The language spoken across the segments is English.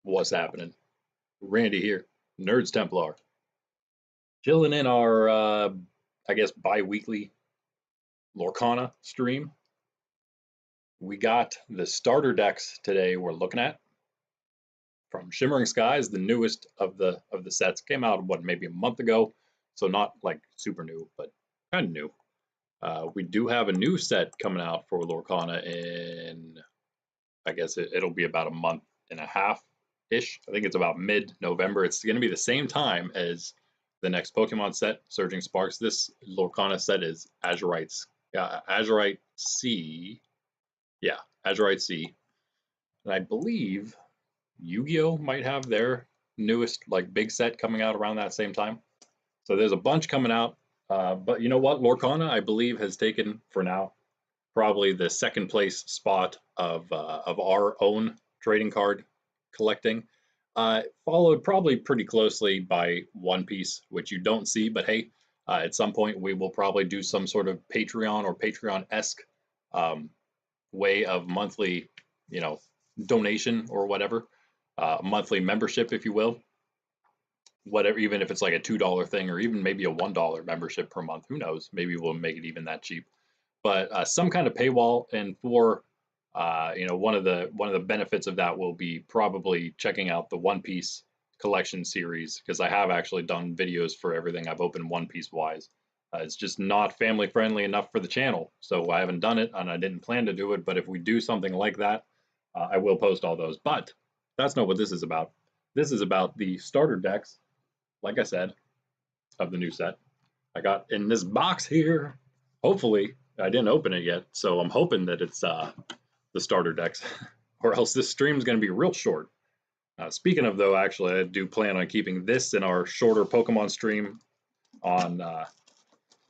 What's happening? Randy here, Nerds Templar. Chilling in our, I guess, bi-weekly Lorcana stream. We got the starter decks today we're looking at. From Shimmering Skies, the newest of the sets. Came out, what, maybe a month ago. So not like super new, but kind of new. We do have a new set coming out for Lorcana in, I guess it'll be about a month and a half-ish. I think it's about mid-November. It's going to be the same time as the next Pokemon set, Surging Sparks. This Lorcana set is Azurite C. Yeah, Azurite C. And I believe Yu-Gi-Oh! Might have their newest like big set coming out around that same time. So there's a bunch coming out. But you know what? Lorcana, I believe, has taken, for now, probably the second place spot of our own trading card collecting. Followed probably pretty closely by One Piece, which you don't see, but hey, at some point we will probably do some sort of Patreon or Patreon-esque way of monthly, donation or whatever, monthly membership, if you will. Whatever, even if it's like a $2 thing or even maybe a $1 membership per month, who knows? Maybe we'll make it even that cheap. But some kind of paywall, and for one of the benefits of that will be probably checking out the One Piece collection series, because I have actually done videos for everything I've opened One Piece wise. It's just not family friendly enough for the channel, so I haven't done it, and I didn't plan to do it. But if we do something like that, I will post all those. But that's not what this is about. This is about the starter decks, like I said, of the new set. I got in this box here. Hopefully, I didn't open it yet, so I'm hoping that it's the starter decks, or else this stream is going to be real short. Speaking of, though, actually, I do plan on keeping this in our shorter Pokemon stream on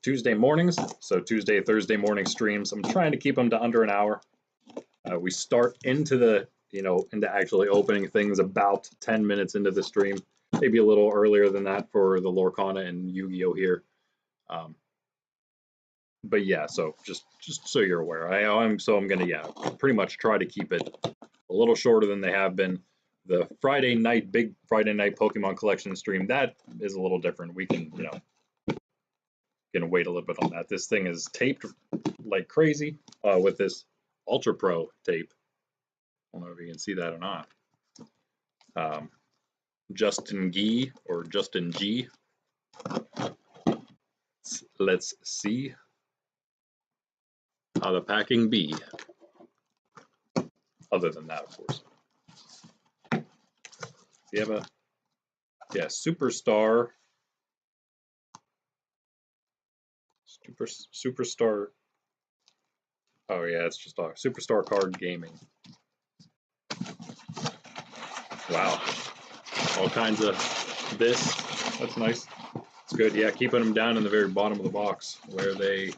Tuesday mornings. So Tuesday, Thursday morning streams. I'm trying to keep them to under an hour. We start into into actually opening things about 10 minutes into the stream. Maybe a little earlier than that for the Lorcana and Yu-Gi-Oh! Here. But yeah, so just so you're aware, I'm gonna pretty much try to keep it a little shorter than they have been. The big Friday night Pokemon collection stream, that is a little different. We can gonna wait a little bit on that. This thing is taped like crazy with this Ultra Pro tape. I don't know if you can see that or not. Justin G or Justin G. Let's see how the packing be. Other than that, of course. You have Superstar. Superstar. Oh yeah, it's just a Superstar Card Gaming. Wow. All kinds of this. That's nice. It's good. Yeah, keeping them down in the very bottom of the box where they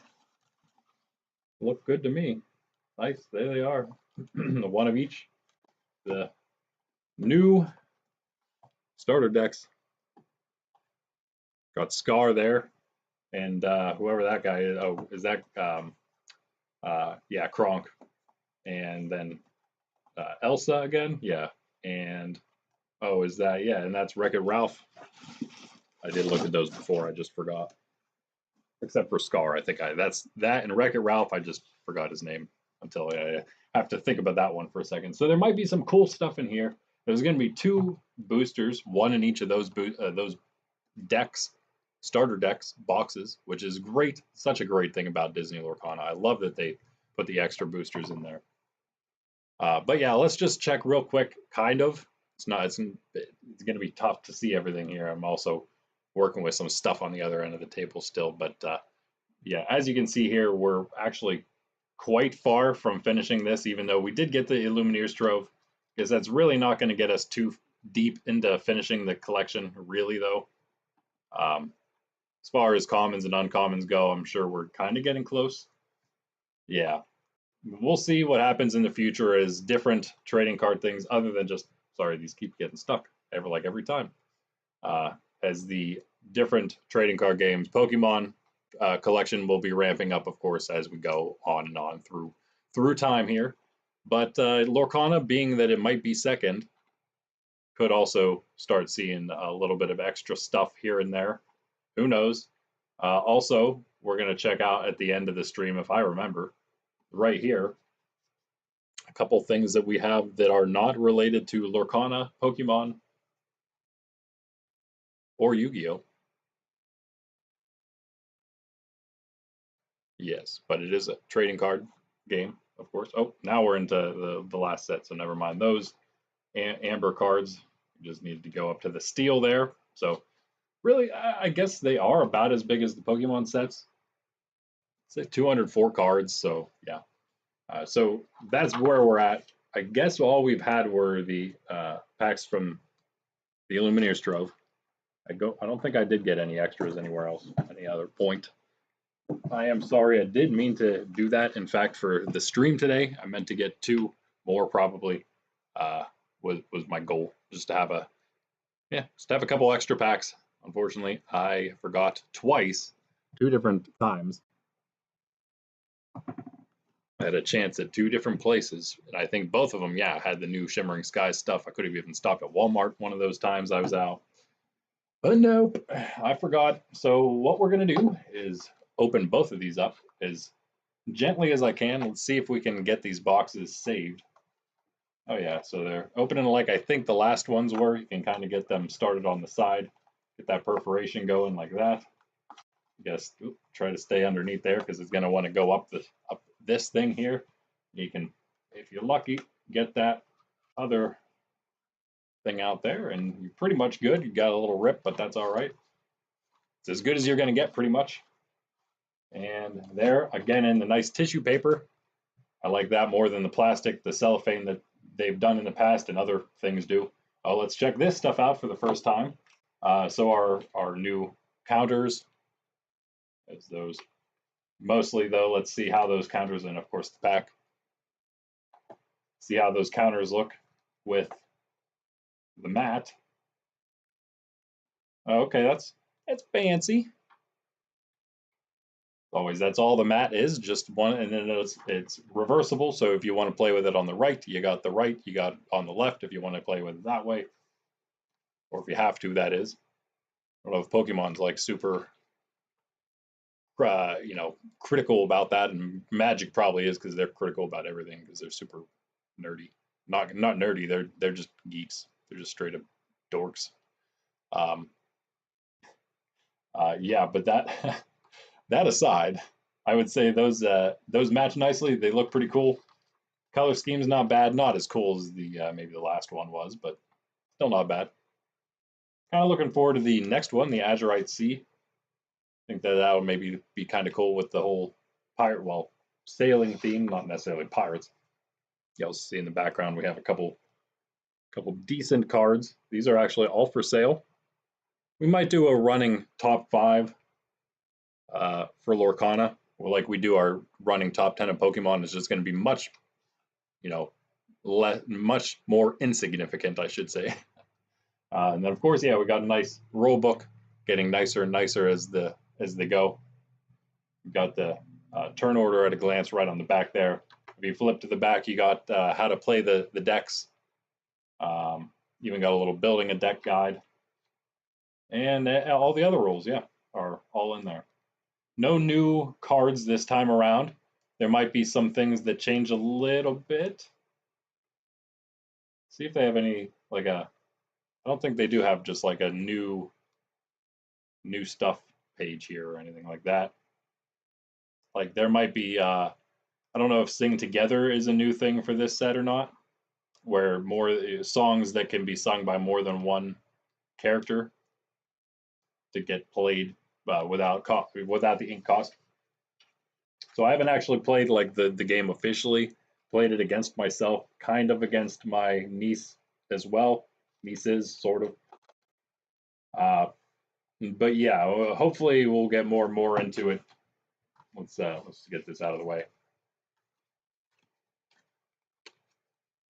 look good to me. Nice. There they are. One of each. The new starter decks. Got Scar there. And whoever that guy is. Oh, is that Kronk. And then Elsa again. Yeah. And oh, is that, yeah, and that's Wreck-It Ralph. I did look at those before, I just forgot. Except for Scar, I think that's that, and Wreck-It Ralph, I just forgot his name until I have to think about that one for a second. So there might be some cool stuff in here. There's going to be 2 boosters, one in each of those decks, starter decks, boxes, which is great. Such a great thing about Disney Lorcana. I love that they put the extra boosters in there. But yeah, let's just check real quick, kind of. It's going to be tough to see everything here. I'm also working with some stuff on the other end of the table still, but yeah, as you can see here, we're actually quite far from finishing this, even though we did get the Illumineers Trove, because that's really not going to get us too deep into finishing the collection, really, though. As far as commons and uncommons go, I'm sure we're kind of getting close. Yeah, we'll see what happens in the future as different trading card things, other than just, sorry, these keep getting stuck every time. As the different trading card games, Pokemon collection will be ramping up, of course, as we go on and on through time here. But Lorcana, being that it might be second, could also start seeing a little bit of extra stuff here and there. Who knows? Also, we're going to check out at the end of the stream, if I remember, right here, a couple things that we have that are not related to Lorcana, Pokemon, or Yu-Gi-Oh! Yes, but it is a trading card game, of course. Oh, now we're into the last set, so never mind those. Amber cards, just needed to go up to the steel there. So really, I guess they are about as big as the Pokemon sets. It's like 204 cards, so yeah. So that's where we're at. I guess all we've had were the packs from the Illumineers Trove. I don't think I did get any extras anywhere else, any other point. I am sorry, I did mean to do that. In fact, for the stream today, I meant to get 2 more probably. Was my goal, just to have a couple extra packs. Unfortunately, I forgot twice, 2 different times. I had a chance at 2 different places, and I think both of them, had the new Shimmering Skies stuff. I could have even stopped at Walmart one of those times I was out. But nope, I forgot. So what we're going to do is open both of these up as gently as I can. Let's see if we can get these boxes saved. Oh yeah, so they're opening like I think the last ones were. You can kind of get them started on the side, get that perforation going like that. Just try to stay underneath there because it's going to want to go up this thing here. You can, if you're lucky, get that other thing out there, and you're pretty much good. You got a little rip, but that's all right. It's as good as you're going to get, pretty much. And there, again, in the nice tissue paper. I like that more than the plastic, the cellophane that they've done in the past and other things do. Let's check this stuff out for the first time. So our new counters, as those mostly though, let's see how those counters, and of course the pack, see how those counters look with the mat. Okay, that's fancy. Always, that's all the mat is, just one, and then it's reversible. So if you want to play with it on the right, you got the right. You got on the left if you want to play with it that way, or if you have to, that is. I don't know if Pokemon's like super, critical about that, and Magic probably is because they're critical about everything because they're super nerdy. Not nerdy. They're just geeks. They're just straight up dorks. But that that aside, I would say those match nicely. They look pretty cool. Color scheme's not bad. Not as cool as the maybe the last one was, but still not bad. Kind of looking forward to the next one, the Azurite Sea. I think that'll maybe be kind of cool with the whole sailing theme, not necessarily pirates. You'll see in the background we have a couple decent cards. These are actually all for sale. We might do a running top 5 for Lorcana, or like we do our running top 10 of Pokemon. Is just going to be much, much more insignificant, I should say. And then of course, we got a nice rule book, getting nicer and nicer as they go. We've got the turn order at a glance right on the back there. If you flip to the back, you got how to play the decks. Even got a little building a deck guide. And all the other rules, are all in there. No new cards this time around. There might be some things that change a little bit. See if they have any, I don't think they do have just like a new stuff page here or anything like that. Like there might be, I don't know if Sing Together is a new thing for this set or not, where more songs that can be sung by more than one character to get played without the ink cost. So I haven't actually played like the game officially. Played it against myself, kind of against my niece as well. Nieces, sort of. But hopefully we'll get more and more into it. Let's get this out of the way.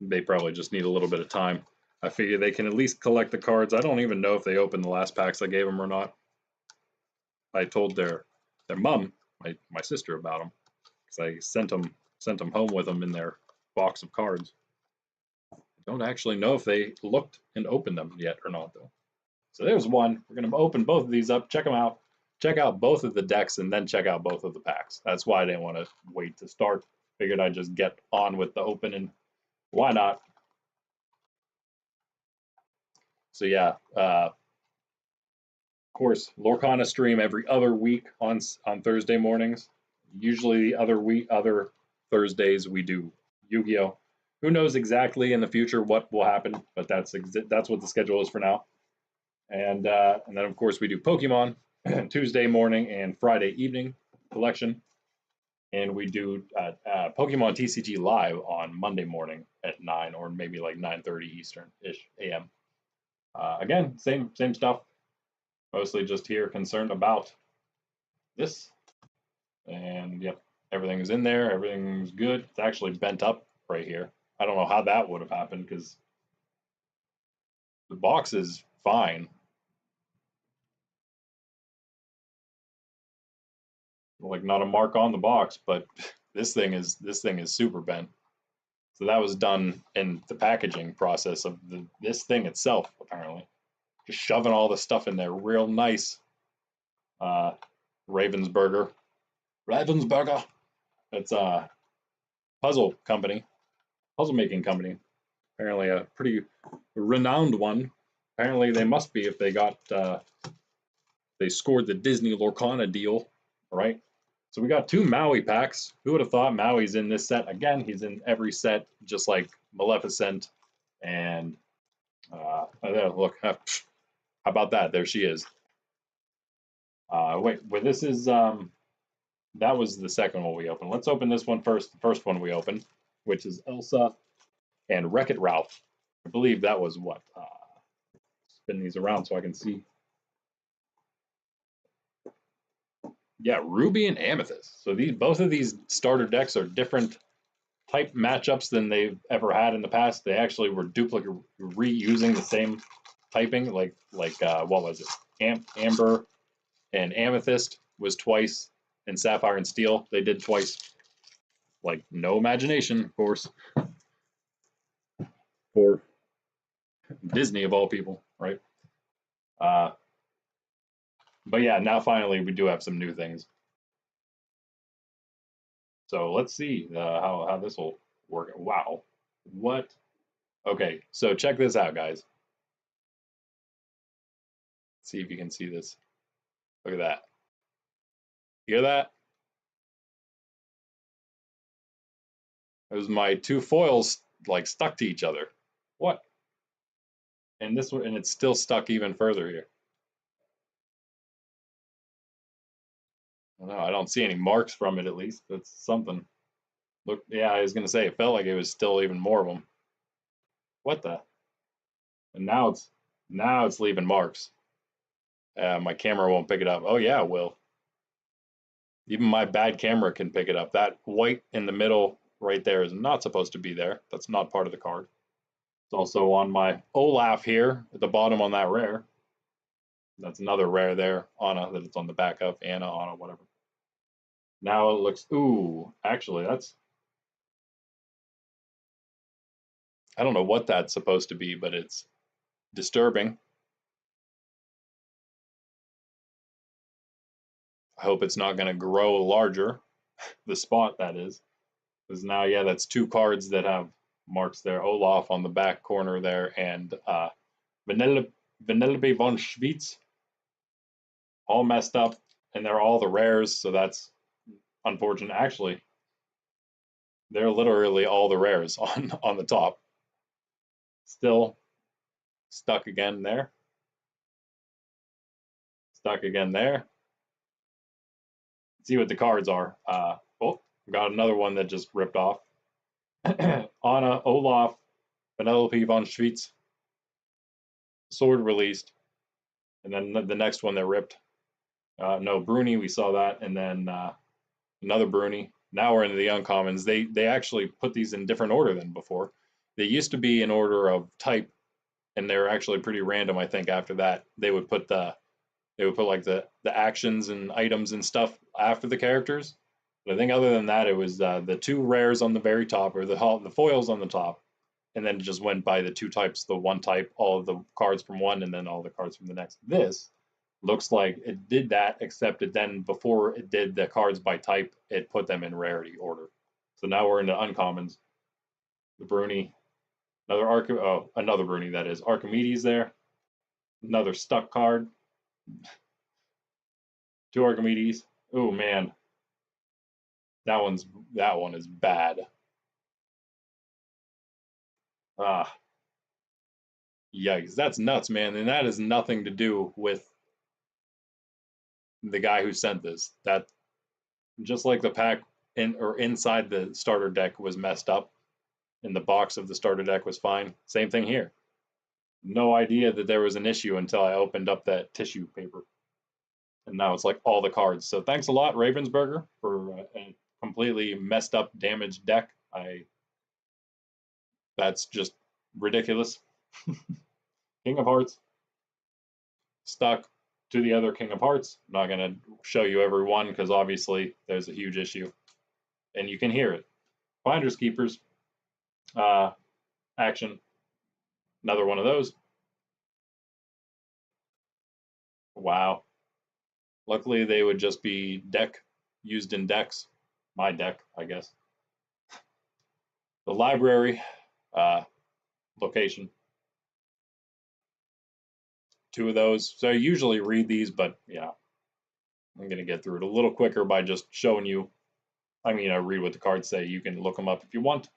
They probably just need a little bit of time. I figure they can at least collect the cards. I don't even know if they opened the last packs I gave them or not. I told their mom, my sister, about them because I sent them home with them in their box of cards. I Don't actually know if they looked and opened them yet or not, though. So there's one. We're going to open both of these up, check them out, check out both of the decks, and then check out both of the packs. That's why I didn't want to wait to start. Figured I'd just get on with the opening. Why not? So yeah, of course, Lorcana stream every other week on Thursday mornings. Usually other Thursdays we do Yu-Gi-Oh. Who knows exactly in the future what will happen, but that's what the schedule is for now. And then of course we do Pokemon Tuesday morning and Friday evening collection, and we do Pokemon TCG live on Monday morning at 9 or maybe like 9:30 Eastern-ish a.m. Again, same stuff. Mostly just here concerned about this, and yep, everything's in there. Everything's good. It's actually bent up right here. I don't know how that would have happened because the box is fine. Like not a mark on the box, but this thing is super bent. So that was done in the packaging process of this thing itself, apparently. Just shoving all the stuff in there real nice. Ravensburger. It's a puzzle making company. Apparently a pretty renowned one. Apparently they must be if they got they scored the Disney Lorcana deal, right? So we got 2 Maui packs. Who would have thought Maui's in this set? Again, he's in every set, just like Maleficent and look, how about that? There she is. Wait, this is that was the second one we opened. Let's open this one first. The first one we opened, which is Elsa and Wreck-It Ralph. I believe that was what. Spin these around so I can see. Yeah, Ruby and Amethyst. So both of these starter decks are different type matchups than they've ever had in the past. They actually were reusing the same typing, like what was it? Amber and Amethyst was twice, and Sapphire and Steel they did twice. Like no imagination, of course, for Disney of all people, right? But yeah, now finally we do have some new things. So let's see how this will work. Wow, what? Okay, so check this out, guys. See if you can see this. Look at that. Hear that? There's my 2 foils like stuck to each other. What? And this one, and it's still stuck even further here. No, I don't see any marks from it. At least that's something. Look, yeah, I was gonna say it felt like it was still even more of them. What the? And now it's leaving marks. My camera won't pick it up. Oh yeah, it will. Even my bad camera can pick it up. That white in the middle right there is not supposed to be there. That's not part of the card. It's also on my Olaf here at the bottom on that rare. That's another rare there, Anna, that it's on the back of. Anna, whatever. Now it looks, ooh, actually that's, I don't know what that's supposed to be, but it's disturbing. I hope it's not going to grow larger, the spot that is. Because now, yeah, that's 2 cards that have marks there. Olaf on the back corner there, and Vanellope von Schweetz, all messed up, and they're all the rares, so that's unfortunate. Actually, they're literally all the rares on the top. Still stuck again there. Stuck again there. See what the cards are. Oh, got another one that just ripped off. Anna, Olaf, Vanellope von Schweetz, sword released, and then the next one that ripped. No, Bruni, we saw that, and then another Bruni. Now we're into the uncommons. They actually put these in different order than before. They used to be in order of type, and they're actually pretty random. I think after that they would put like the actions and items and stuff after the characters. But I think other than that, it was the 2 rares on the very top, or the foils on the top, and then it just went by the two types, the one type, all of the cards from one, and then all the cards from the next. This looks like it did that, except it then, before it did the cards by type, it put them in rarity order. So now we're into uncommons. The Bruni, another Bruni, that is. Archimedes there. Another stuck card. Two Archimedes. Oh man. That one is bad. Ah, yikes. That's nuts, man. And that has nothing to do with the guy who sent this. That, just like the pack inside the starter deck was messed up, and the box of the starter deck was fine. Same thing here. No idea that there was an issue until I opened up that tissue paper. And now it's like all the cards. So thanks a lot, Ravensburger, for a completely messed up, damaged deck. That's just ridiculous. King of Hearts, stuck to the other King of Hearts. I'm not going to show you every one because obviously there's a huge issue. And you can hear it. Finders Keepers, action. Another one of those. Wow. Luckily, they would just be used in decks. My deck, I guess. The library, location. Two of those. So I usually read these, but yeah, I'm going to get through it a little quicker by just showing you. I mean, I read what the cards say. You can look them up if you want.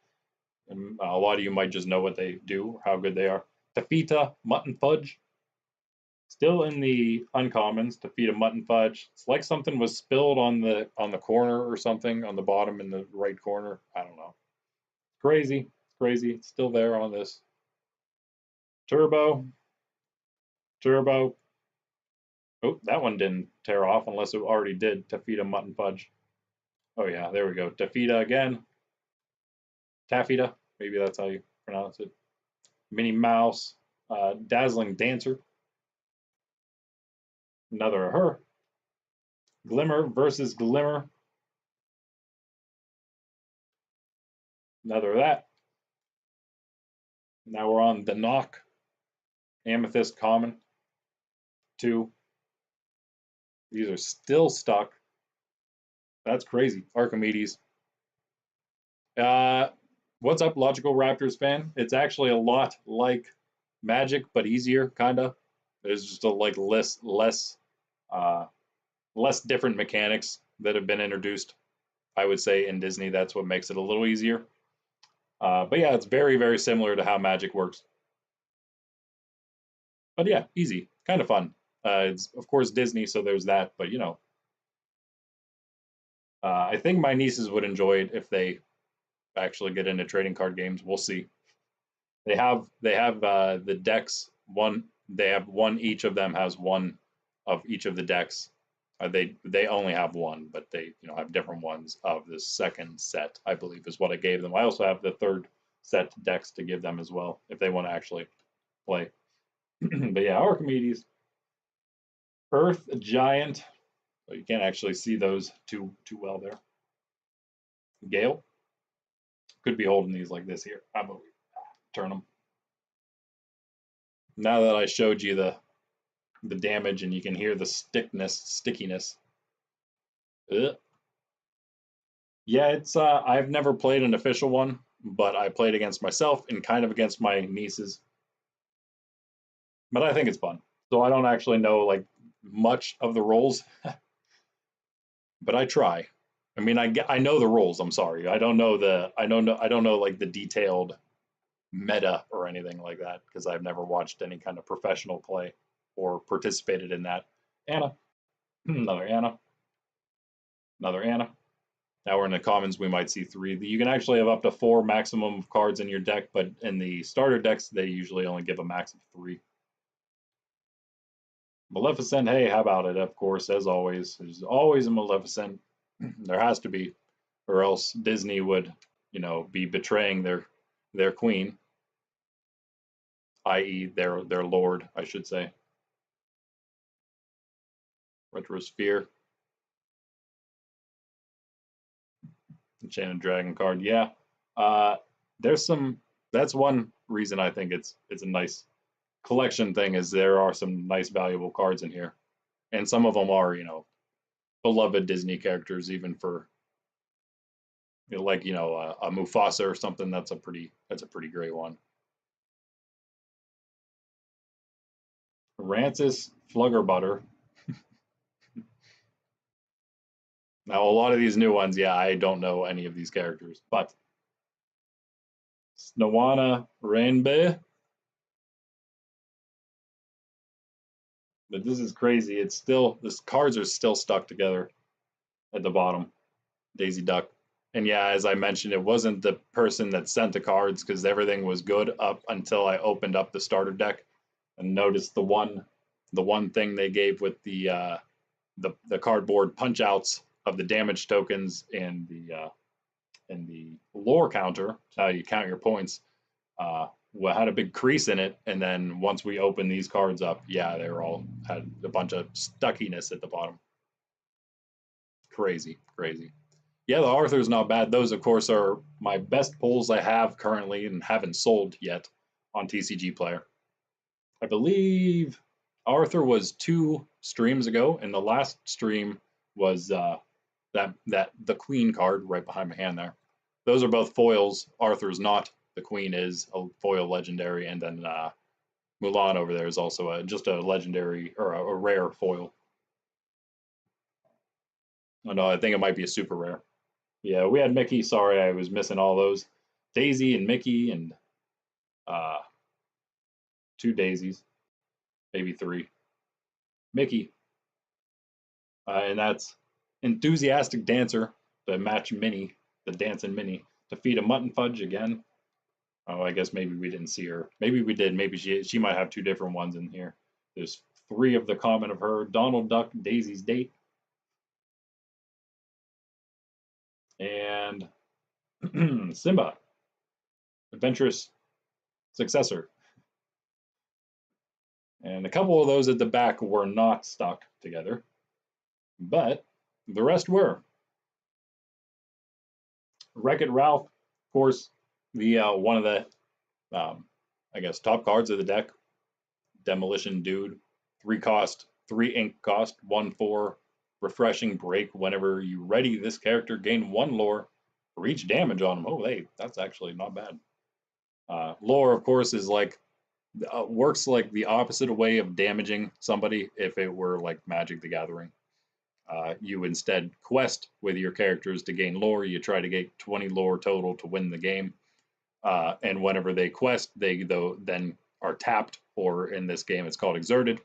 And a lot of you might just know what they do, or how good they are. Tafita, Mutton Fudge. Still in the uncommons, Tafita Mutton Fudge. It's like something was spilled on the corner or something, on the bottom in the right corner. I don't know. Crazy, crazy. It's still there on this. Turbo. Oh, that one didn't tear off unless it already did. Tafita Mutton Fudge. Oh yeah, there we go. Tafita again. Taffeta, maybe that's how you pronounce it. Minnie Mouse, Dazzling Dancer. Another of her. Glimmer versus Glimmer. Another of that. Now we're on the Knock. Amethyst Common. Two. These are still stuck. That's crazy. Archimedes. What's up, Logical Raptors fan? It's actually a lot like Magic, but easier, kinda. There's just less different mechanics that have been introduced. I would say in Disney, that's what makes it a little easier. But yeah, it's very, very similar to how Magic works. But yeah, easy, kind of fun. It's of course Disney, so there's that. But you know, I think my nieces would enjoy it if they actually get into trading card games. We'll see. They have the decks. They have one. Each of them has one of each of the decks. They only have one, but they have different ones of the second set. I believe is what I gave them. I also have the third set decks to give them as well if they want to actually play. But yeah, Archimedes, Earth Giant. So you can't actually see those too well there. Gale. Could be holding these like this here. How about we turn them? Now that I showed you the damage and you can hear the stickiness. Ugh. Yeah, it's I've never played an official one, but I played against myself and kind of against my nieces. But I think it's fun. So I don't actually know like much of the rules, but I try. I mean, I know the rules. I'm sorry, I don't know like the detailed meta or anything like that because I've never watched any kind of professional play or participated in that. Anna, another Anna, another Anna. Now we're in the commons, we might see three. You can actually have up to 4 maximum of cards in your deck, but in the starter decks, they usually only give a max of 3. Maleficent, hey, how about it? Of course, as always. There's always a Maleficent. There has to be, or else Disney would, be betraying their queen, i.e. their lord, I should say. Retrosphere. Enchanted Dragon card, yeah. There's some that's one reason I think it's a nice collection thing, is there are some nice valuable cards in here, and some of them are, you know, beloved Disney characters, even for, you know, like, you know, a Mufasa or something. That's a pretty great one. Rancis Fluggerbutter. Now, a lot of these new ones, yeah, I don't know any of these characters, but Snawana Rainbe. But this is crazy. It's still, this cards are still stuck together at the bottom. Daisy Duck. And yeah, as I mentioned, it wasn't the person that sent the cards, because everything was good up until I opened up the starter deck and noticed the one thing they gave with the cardboard punch outs of the damage tokens and the lore counter, how you count your points, had a big crease in it. And then once we opened these cards up, yeah, they were all had a bunch of stuckiness at the bottom. Crazy, crazy. Yeah, the Arthur's not bad. Those, of course, are my best pulls I have currently and haven't sold yet on TCG Player. I believe Arthur was 2 streams ago, and the last stream was that the Queen card right behind my hand there. Those are both foils. Arthur's not. The Queen is a foil legendary, and then Mulan over there is also just a legendary or a rare foil. Oh, no, I think it might be a super rare. Yeah, we had Mickey. Sorry, I was missing all those. Daisy and Mickey and uh, 2 daisies, maybe 3. Mickey, and that's Enthusiastic Dancer, the match Minnie, the dancing Minnie, to feed a mutton fudge again. Oh, I guess maybe we didn't see her. Maybe we did. Maybe she might have 2 different ones in here. There's 3 of the common of her. Donald Duck, Daisy's date, and Simba, adventurous successor. And a couple of those at the back were not stuck together, but the rest were. Wreck-It Ralph, of course, the one of the I guess top cards of the deck. Demolition Dude, 3 cost, 3 ink cost, 1/4 refreshing break. Whenever you ready this character, gain 1 lore for each damage on him. Oh, hey, that's actually not bad. Lore, of course, is like works like the opposite way of damaging somebody if it were like Magic the Gathering. You instead quest with your characters to gain lore. You try to get 20 lore total to win the game. And whenever they quest, they then are tapped, or in this game it's called exerted,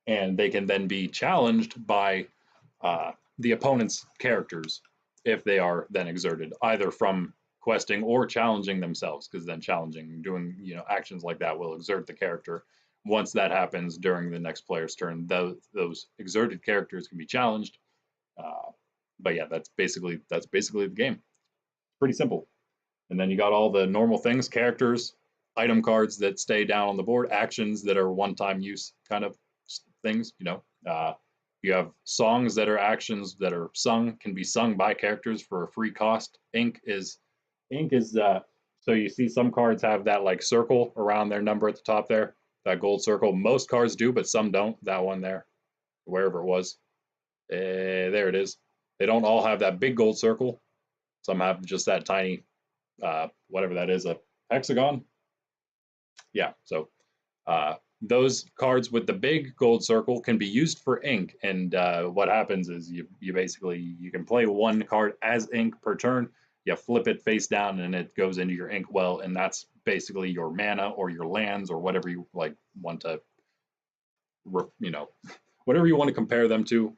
and they can then be challenged by the opponent's characters if they are then exerted, either from questing or challenging themselves, because then challenging, doing, you know, actions like that will exert the character. Once that happens during the next player's turn, those exerted characters can be challenged. But yeah, that's basically the game. Pretty simple. And then you got all the normal things, characters, item cards that stay down on the board, actions that are one-time use kind of things, you know. You have songs that are actions that are sung, can be sung by characters for a free cost. Ink is so you see some cards have that like circle around their number at the top there, that gold circle. Most cards do, but some don't. That one there, wherever it was, there it is. They don't all have that big gold circle. Some have just that tiny, whatever that is, a hexagon. Yeah, so those cards with the big gold circle can be used for ink, and what happens is you basically, you can play 1 card as ink per turn. You flip it face down and it goes into your ink well, and that's basically your mana or your lands or whatever you like want to, you know, whatever you want to compare them to.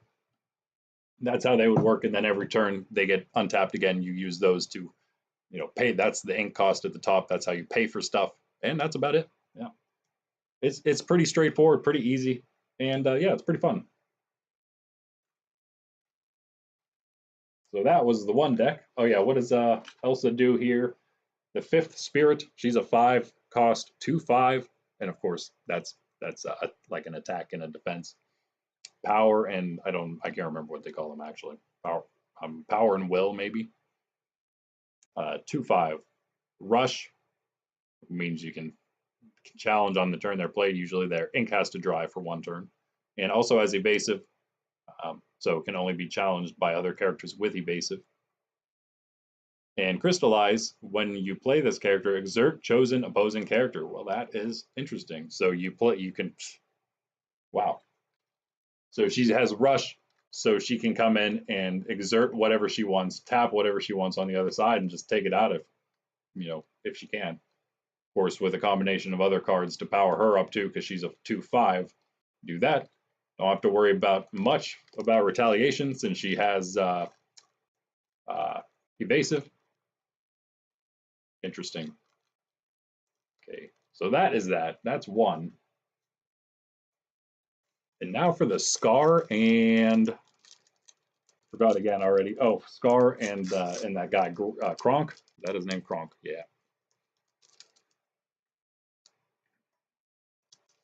That's how they would work, and then every turn they get untapped again. You use those to, you know, pay. That's the ink cost at the top. That's how you pay for stuff, and that's about it. Yeah, it's pretty straightforward, pretty easy, and yeah, it's pretty fun. So that was the one deck. Oh yeah, what does Elsa do here? The 5th Spirit. She's a 5 cost, 2/5, and of course that's like an attack and a defense. Power and I can't remember what they call them actually. Power and will maybe. 2/5. Rush, It means you can challenge on the turn they're played. Usually their ink has to dry for 1 turn. And also has evasive, so it can only be challenged by other characters with evasive. And crystallize, when you play this character, exert chosen opposing character. Well, that is interesting. So you can, wow. So she has rush, so she can come in and exert whatever she wants, tap whatever she wants on the other side, and just take it out if she can. Of course, with a combination of other cards to power her up too, because she's a 2/5. Do that. Don't have to worry about much about retaliation since she has evasive. Interesting. Okay, so that is that. That's 1. And now for the Scar and forgot again already. Oh, Scar and that guy Kronk. That is named Kronk. Yeah.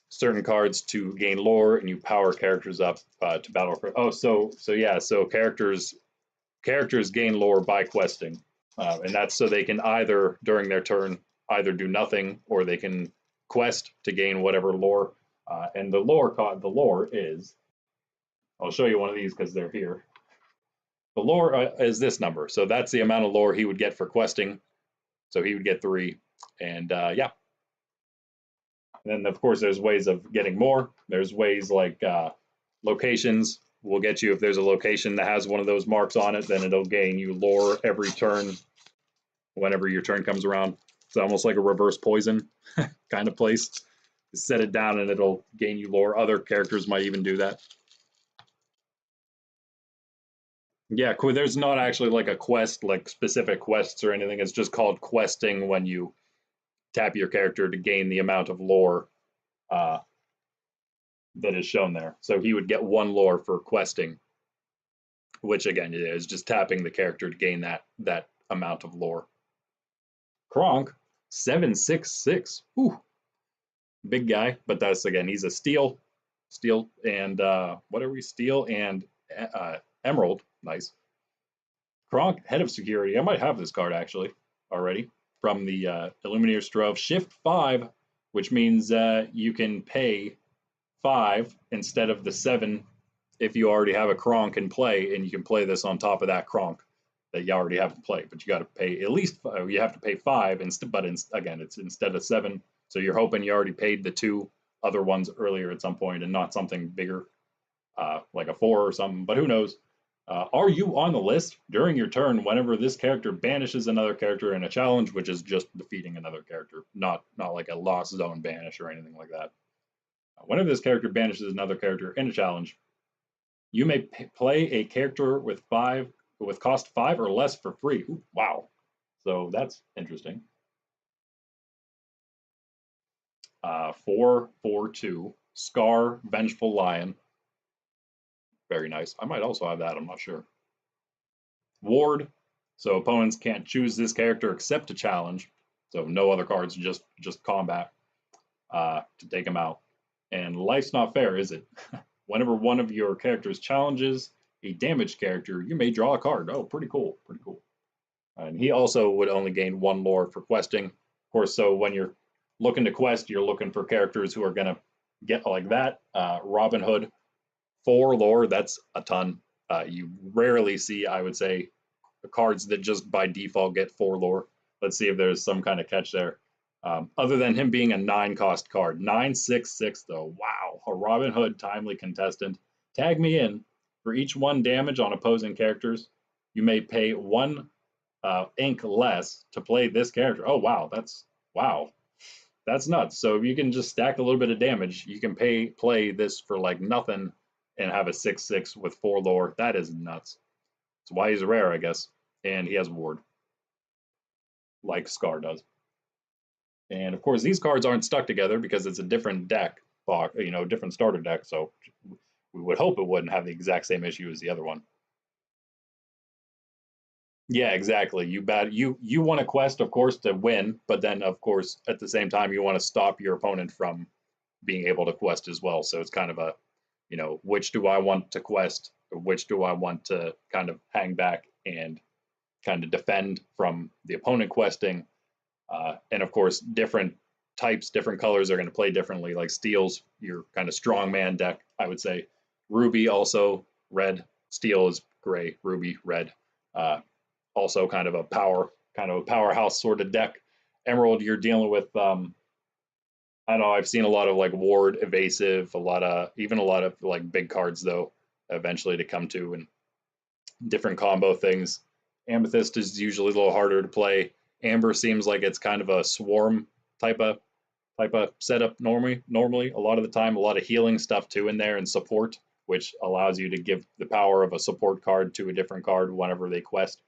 Certain cards to gain lore, and you power characters up to battle for. Oh, so yeah. So characters gain lore by questing, and that's so they can either during their turn either do nothing or they can quest to gain whatever lore. And the lore is. I'll show you one of these because they're here. The lore is this number, so that's the amount of lore he would get for questing. So he would get 3, and yeah. And then of course there's ways of getting more. There's ways like locations will get you if there's a location that has one of those marks on it, then it'll gain you lore every turn whenever your turn comes around. It's almost like a reverse poison kind of place. You set it down and it'll gain you lore. Other characters might even do that. Yeah, there's not actually like a quest, like specific quests or anything. It's just called questing when you tap your character to gain the amount of lore that is shown there. So he would get 1 lore for questing, which again is just tapping the character to gain that amount of lore. Kronk, 7/6/6. Ooh, big guy, but that's again he's a steel, and what are we? Steel and emerald. Nice. Kronk, head of security. I might have this card actually already from the Illuminator Strove. Shift 5, which means you can pay 5 instead of the 7 if you already have a Kronk in play, and you can play this on top of that Kronk that you already have in play. But you got to pay at least you have to pay 5 instead. But again, it's instead of 7. So you're hoping you already paid the 2 other ones earlier at some point, and not something bigger like a 4 or something. But who knows? Are you on the list during your turn whenever this character banishes another character in a challenge, which is just defeating another character, not like a lost zone banish or anything like that. Whenever this character banishes another character in a challenge, you may play a character with cost 5 or less for free. Ooh, wow. So that's interesting. 4/4/2 Scar, Vengeful Lion. Very nice. I might also have that. I'm not sure. Ward. So opponents can't choose this character except to challenge. So no other cards, just combat to take him out. And life's not fair, is it? Whenever one of your characters challenges a damaged character, you may draw a card. Oh, pretty cool. Pretty cool. And he also would only gain 1 lore for questing. Of course, so when you're looking to quest, you're looking for characters who are going to get like that. Robin Hood, 4 lore, that's a ton. You rarely see, I would say, cards that just by default get 4 lore. Let's see if there's some kind of catch there. Other than him being a 9-cost card. 9/6/6 though. Wow. A Robin Hood timely contestant. Tag me in. For each 1 damage on opposing characters, you may pay 1 ink less to play this character. Oh wow, that's nuts. So if you can just stack a little bit of damage, you can play this for like nothing and have a 6/6 with 4 lore. That is nuts. That's why he's rare, I guess. And he has ward, like Scar does. And of course, these cards aren't stuck together because it's a different deck, different starter deck. So we would hope it wouldn't have the exact same issue as the other one. Yeah, exactly. You want to quest, of course, to win, but then of course at the same time you want to stop your opponent from being able to quest as well. So it's kind of a, which do I want to quest, or which do I want to kind of hang back and kind of defend from the opponent questing. And of course, different types, different colors are going to play differently. Like Steel's your kind of strongman deck, I would say. Ruby also red. Steel is gray. Ruby red. Also kind of a powerhouse sort of deck. Emerald, you're dealing with I don't know. I've seen a lot of like ward, evasive, even a lot of like big cards though. Eventually to come to and different combo things. Amethyst is usually a little harder to play. Amber seems like it's kind of a swarm type of setup normally a lot of the time, a lot of healing stuff too in there and support, which allows you to give the power of a support card to a different card whenever they quest.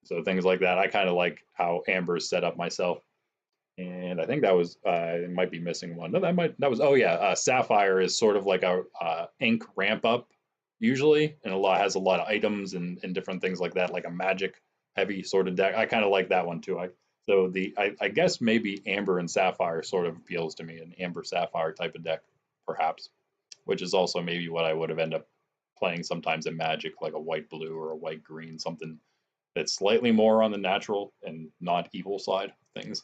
So things like that. I kind of like how Amber's set up myself. And I think that was it might be missing one. No, that was oh yeah, Sapphire is sort of like a ink ramp up usually, and has a lot of items and different things like that, like a magic heavy sort of deck. I kind of like that one too. I guess maybe Amber and Sapphire sort of appeals to me, an Amber Sapphire type of deck, perhaps, which is also maybe what I would have ended up playing sometimes in Magic, like a white blue or a white green, something that's slightly more on the natural and not evil side of things.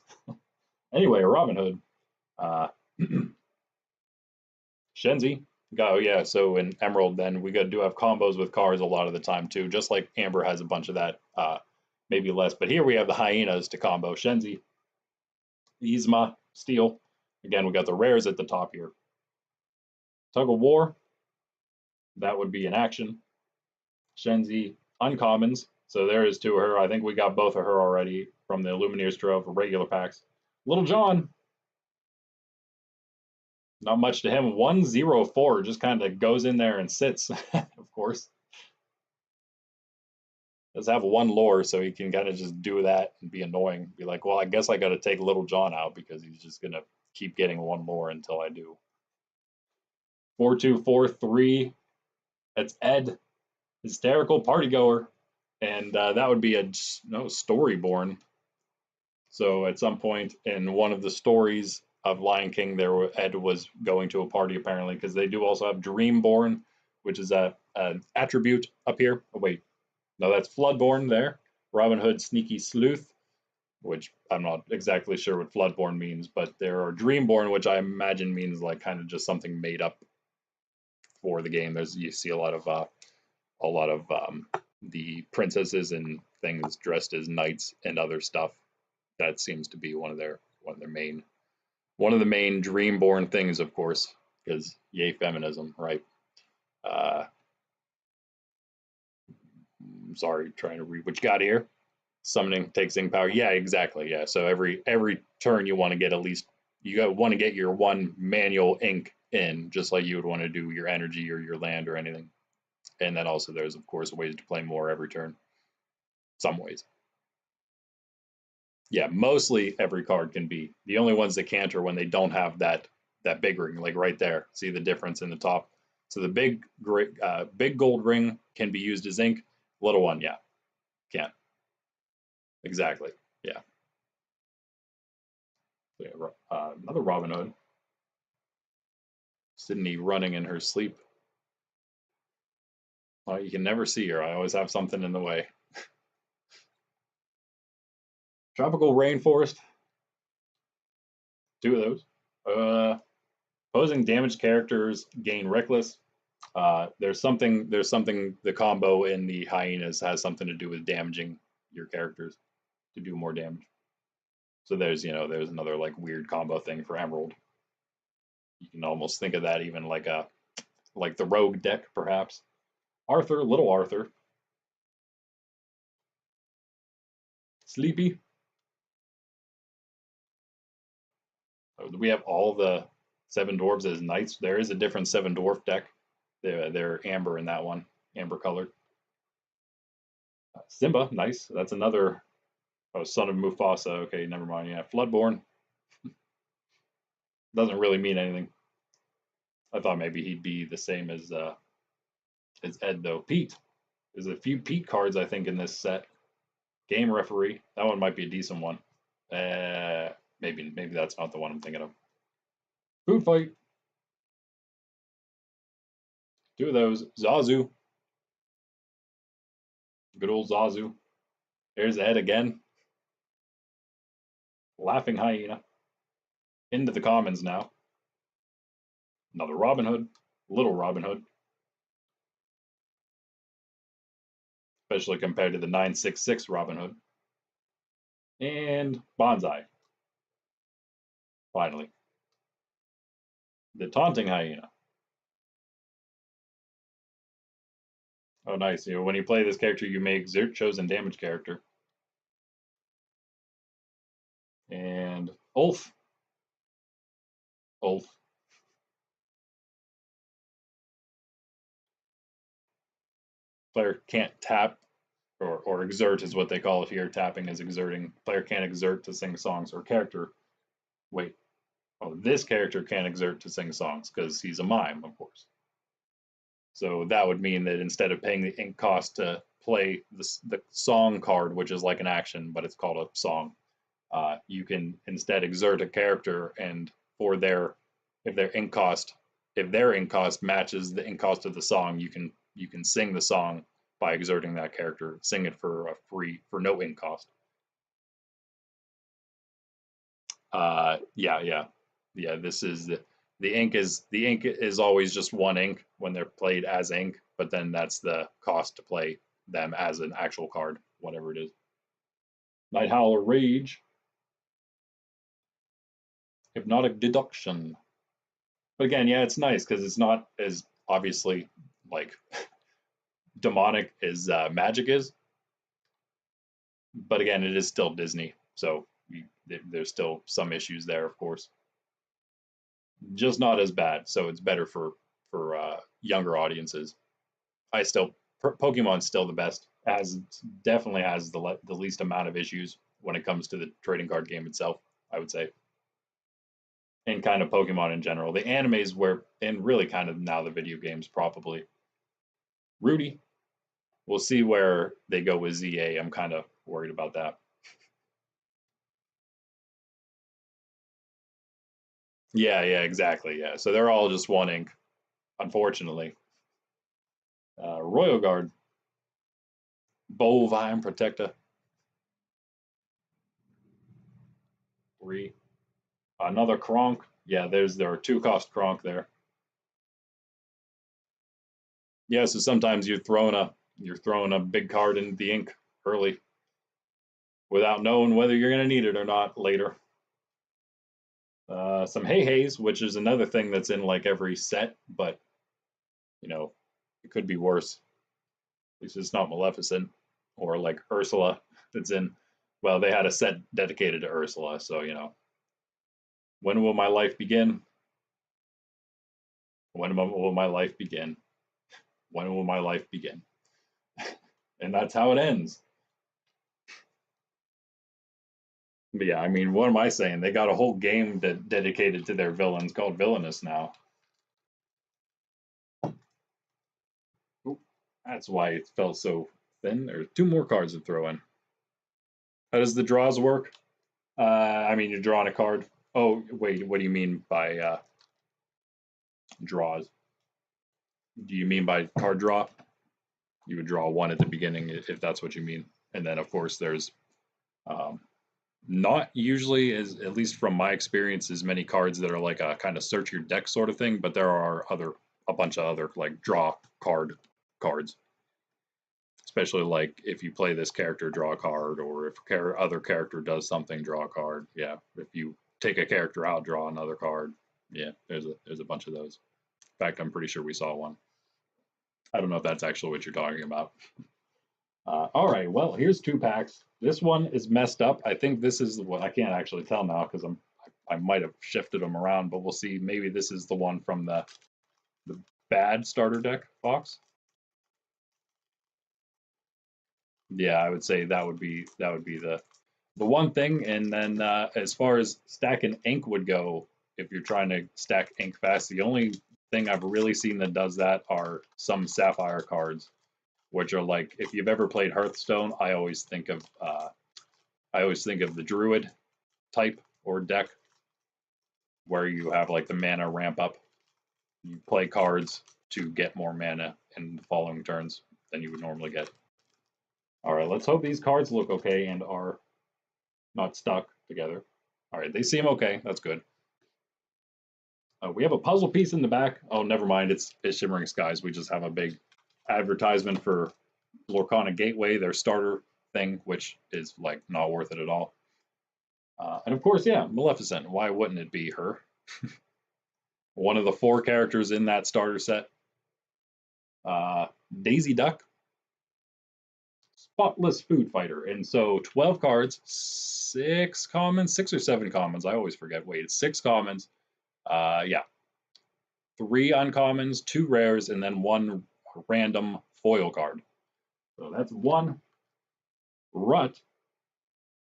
Anyway, Robin Hood. Shenzi. Oh yeah, so in Emerald then we do have combos with cards a lot of the time too, just like Amber has a bunch of that, maybe less. But here we have the hyenas to combo. Shenzi, Yzma, Steel. Again, we got the rares at the top here. Tug of War. That would be an action. Shenzi, uncommons. So there is two of her. I think we got both of her already from the Lumineers Trove regular packs. Little John. Not much to him. 104 just kind of goes in there and sits, of course. Does have one lore, so he can kind of just do that and be annoying. Be like, well, I guess I got to take Little John out because he's just going to keep getting one lore until I do. 4243. That's Ed, hysterical party goer. And that would be a Storyborn. So at some point in one of the stories of Lion King, Ed was going to a party apparently, because they do also have Dreamborn, which is an attribute up here. Oh wait, no, that's Floodborn there. Robin Hood, Sneaky Sleuth, which I'm not exactly sure what Floodborn means, but there are Dreamborn, which I imagine means like kind of just something made up for the game. You see a lot of the princesses and things dressed as knights and other stuff. That seems to be one of the main Dreamborn things, of course, because yay feminism, right? Sorry, trying to read what you got here. Summoning takes ink power. Yeah, exactly. Yeah. So every turn you want to get at least want to get your one manual ink in, just like you would want to do your energy or your land or anything. And then also there's of course ways to play more every turn. Some ways. Yeah, mostly every card can be. The only ones that can't are when they don't have that big ring, like right there. See the difference in the top. So the big gold ring can be used as ink. Little one, yeah, can't. Exactly, yeah. Another Robin Hood. Sydney running in her sleep. Well, you can never see her. I always have something in the way. Tropical Rainforest. Two of those. Opposing damaged characters gain Reckless. There's something. The combo in the hyenas has something to do with damaging your characters to do more damage. So there's another like weird combo thing for Emerald. You can almost think of that even like the Rogue deck perhaps. Arthur, Little Arthur. Sleepy. We have all the Seven Dwarves as knights. There is a different Seven Dwarf deck. They're amber in that one, amber colored. Simba, nice. That's another son of Mufasa. Okay, never mind. Yeah, Floodborn. Doesn't really mean anything. I thought maybe he'd be the same as Ed though. Pete. There's a few Pete cards I think in this set. Game Referee. That one might be a decent one. Maybe that's not the one I'm thinking of. Food Fight. Two of those. Zazu. Good old Zazu. There's Ed again. Laughing Hyena. Into the commons now. Another Robin Hood. Little Robin Hood. Especially compared to the 966 Robin Hood. And Bonsai. Finally. The Taunting Hyena. Oh, nice. When you play this character, you may exert chosen damage character. And Ulf. Ulf. Player can't tap or exert is what they call it here. Tapping is exerting. Player can't exert to sing songs or character. Wait. Oh, this character can't exert to sing songs because he's a mime, of course. So that would mean that instead of paying the ink cost to play the song card, which is like an action, but it's called a song, you can instead exert a character, and for if their ink cost matches the ink cost of the song, you can sing the song by exerting that character, sing it for no ink cost. Yeah. This is the ink is always just one ink when they're played as ink, but then that's the cost to play them as an actual card, whatever it is. Night Howler Rage. Hypnotic Deduction. But again, yeah, it's nice because it's not as obviously like demonic as magic is. But again, it is still Disney, so there's still some issues there, of course. Just not as bad, so it's better for younger audiences. Pokemon's still the best. Definitely has the least amount of issues when it comes to the trading card game itself, I would say. And kind of Pokemon in general. The animes and really kind of now the video games probably. Rudy. We'll see where they go with ZA. I'm kind of worried about that. Yeah, exactly. Yeah. So they're all just one ink, unfortunately. Royal Guard. Bovine Protector. 3. Another Kronk. Yeah, there are 2 cost Kronk there. Yeah, so sometimes you're throwing a big card in the ink early without knowing whether you're going to need it or not later. Some Hey-Heys, which is another thing that's in like every set, but it could be worse. At least it's not Maleficent or like Ursula that's in. Well, they had a set dedicated to Ursula, so when will my life begin? When will my life begin? When will my life begin? And that's how it ends. But yeah, I mean, what am I saying? They got a whole game dedicated to their villains called Villainous now. Ooh, that's why it felt so thin. There's 2 more cards to throw in. How does the draws work? I mean, you're drawing a card. Oh, wait, what do you mean by draws? Do you mean by card draw? You would draw 1 at the beginning if that's what you mean. And then, of course, there's not usually, at least from my experience, as many cards that are like a kind of search your deck sort of thing, but there are a bunch of other like draw cards. Especially like if you play this character, draw a card, or if other character does something, draw a card. Yeah, if you take a character out, draw another card. Yeah, there's a bunch of those. In fact, I'm pretty sure we saw one. I don't know if that's actually what you're talking about. All right, well, here's 2 packs. This one is messed up. I think this is what I can't actually tell now because I might have shifted them around, but we'll see. Maybe this is the one from the bad starter deck box. Yeah, I would say that would be the one thing. And then as far as stacking ink would go, if you're trying to stack ink fast, the only thing I've really seen that does that are some Sapphire cards, which are like, if you've ever played Hearthstone, I always think of the Druid type or deck, where you have like the mana ramp up. You play cards to get more mana in the following turns than you would normally get. All right, let's hope these cards look okay and are not stuck together. All right, they seem okay. That's good. We have a puzzle piece in the back. Oh, never mind. It's Shimmering Skies. We just have a big advertisement for Lorcana Gateway, their starter thing, which is like not worth it at all. And of course, yeah, Maleficent. Why wouldn't it be her? One of the 4 characters in that starter set. Daisy Duck, Spotless Food Fighter. And so 12 cards, 6 commons, 6 or 7 commons. I always forget. Wait, it's 6 commons. Yeah. 3 uncommons, 2 rares, and then 1 random foil card. So that's 1 Rut,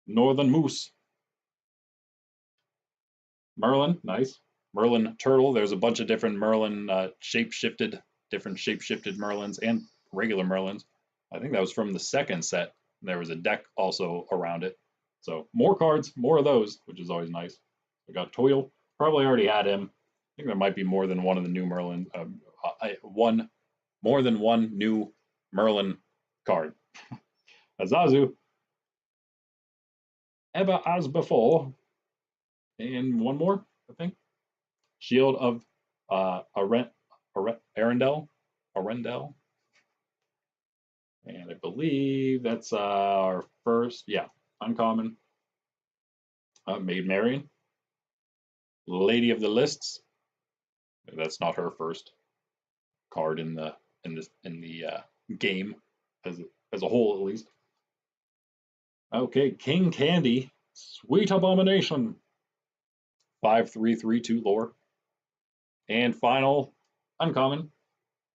Northern Moose, Merlin, nice. Merlin Turtle. There's a bunch of different Merlin different shape-shifted Merlins and regular Merlins. I think that was from the second set. There was a deck also around it. So more cards, more of those, which is always nice. We got Toil. Probably already had him. I think there might be more than one of the new Merlin. More than one new Merlin card. Azazu. Ever as before. And one more, I think. Shield of Arendelle. And I believe that's our first, yeah, uncommon. Maid Marian. Lady of the Lists. That's not her first card in the game as a whole, at least. Okay, King Candy, Sweet Abomination. 5/3/3/2 lore. And final uncommon.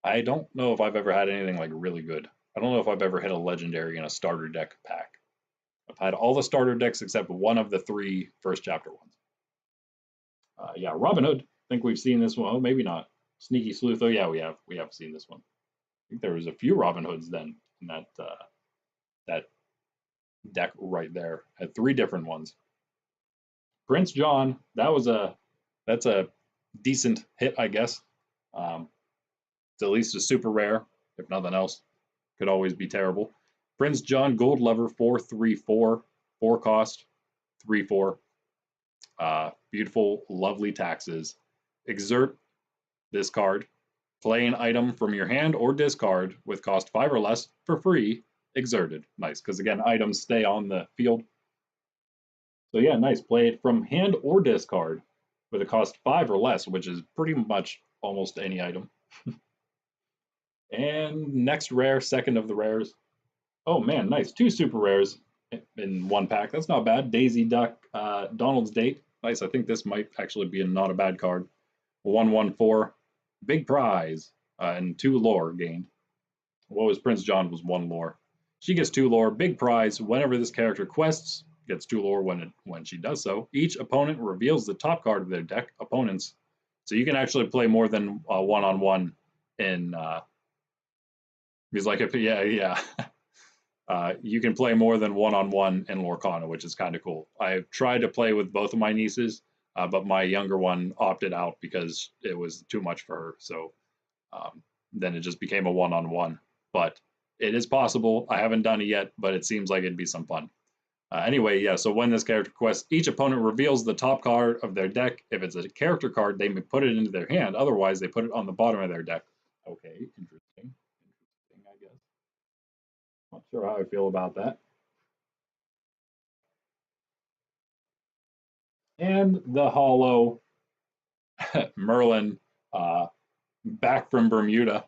I don't know if I've ever had anything like really good. I don't know if I've ever hit a legendary in a starter deck pack. I've had all the starter decks except one of the 3 first chapter ones. Yeah, Robin Hood. I think we've seen this one. Oh, maybe not. Sneaky Sleuth. Oh, yeah, we have. We have seen this one. I think there was a few Robin Hoods then in that deck right there. Had 3 different ones. Prince John. That's a decent hit, I guess. It's at least a super rare, if nothing else. Could always be terrible. Prince John Gold Lever 4/3/4, 4 cost, 3/4. Beautiful, lovely taxes. Exert this card. Play an item from your hand or discard with cost 5 or less for free. Exerted. Nice, because again, items stay on the field. So yeah, nice. Play it from hand or discard with a cost 5 or less, which is pretty much almost any item. And next rare, second of the rares. Oh man, nice. 2 super rares in 1 pack. That's not bad. Daisy Duck, Donald's Date. Nice. I think this might actually be not a bad card. 1/1/4. Big prize. And 2 lore gained. What was Prince John was 1 lore. She gets 2 lore. Big prize. Whenever this character quests, gets 2 lore when she does so. Each opponent reveals the top card of their deck. Opponents. So you can actually play more than one-on-one in. He's like, yeah. You can play more than one-on-one in Lorcana, which is kind of cool. I've tried to play with both of my nieces, but my younger one opted out because it was too much for her. So then it just became a one-on-one. But it is possible. I haven't done it yet, but it seems like it'd be some fun. Anyway, yeah, so when this character quests, each opponent reveals the top card of their deck. If it's a character card, they may put it into their hand. Otherwise, they put it on the bottom of their deck. Okay, interesting, I guess. Not sure how I feel about that. And the hollow Merlin back from Bermuda.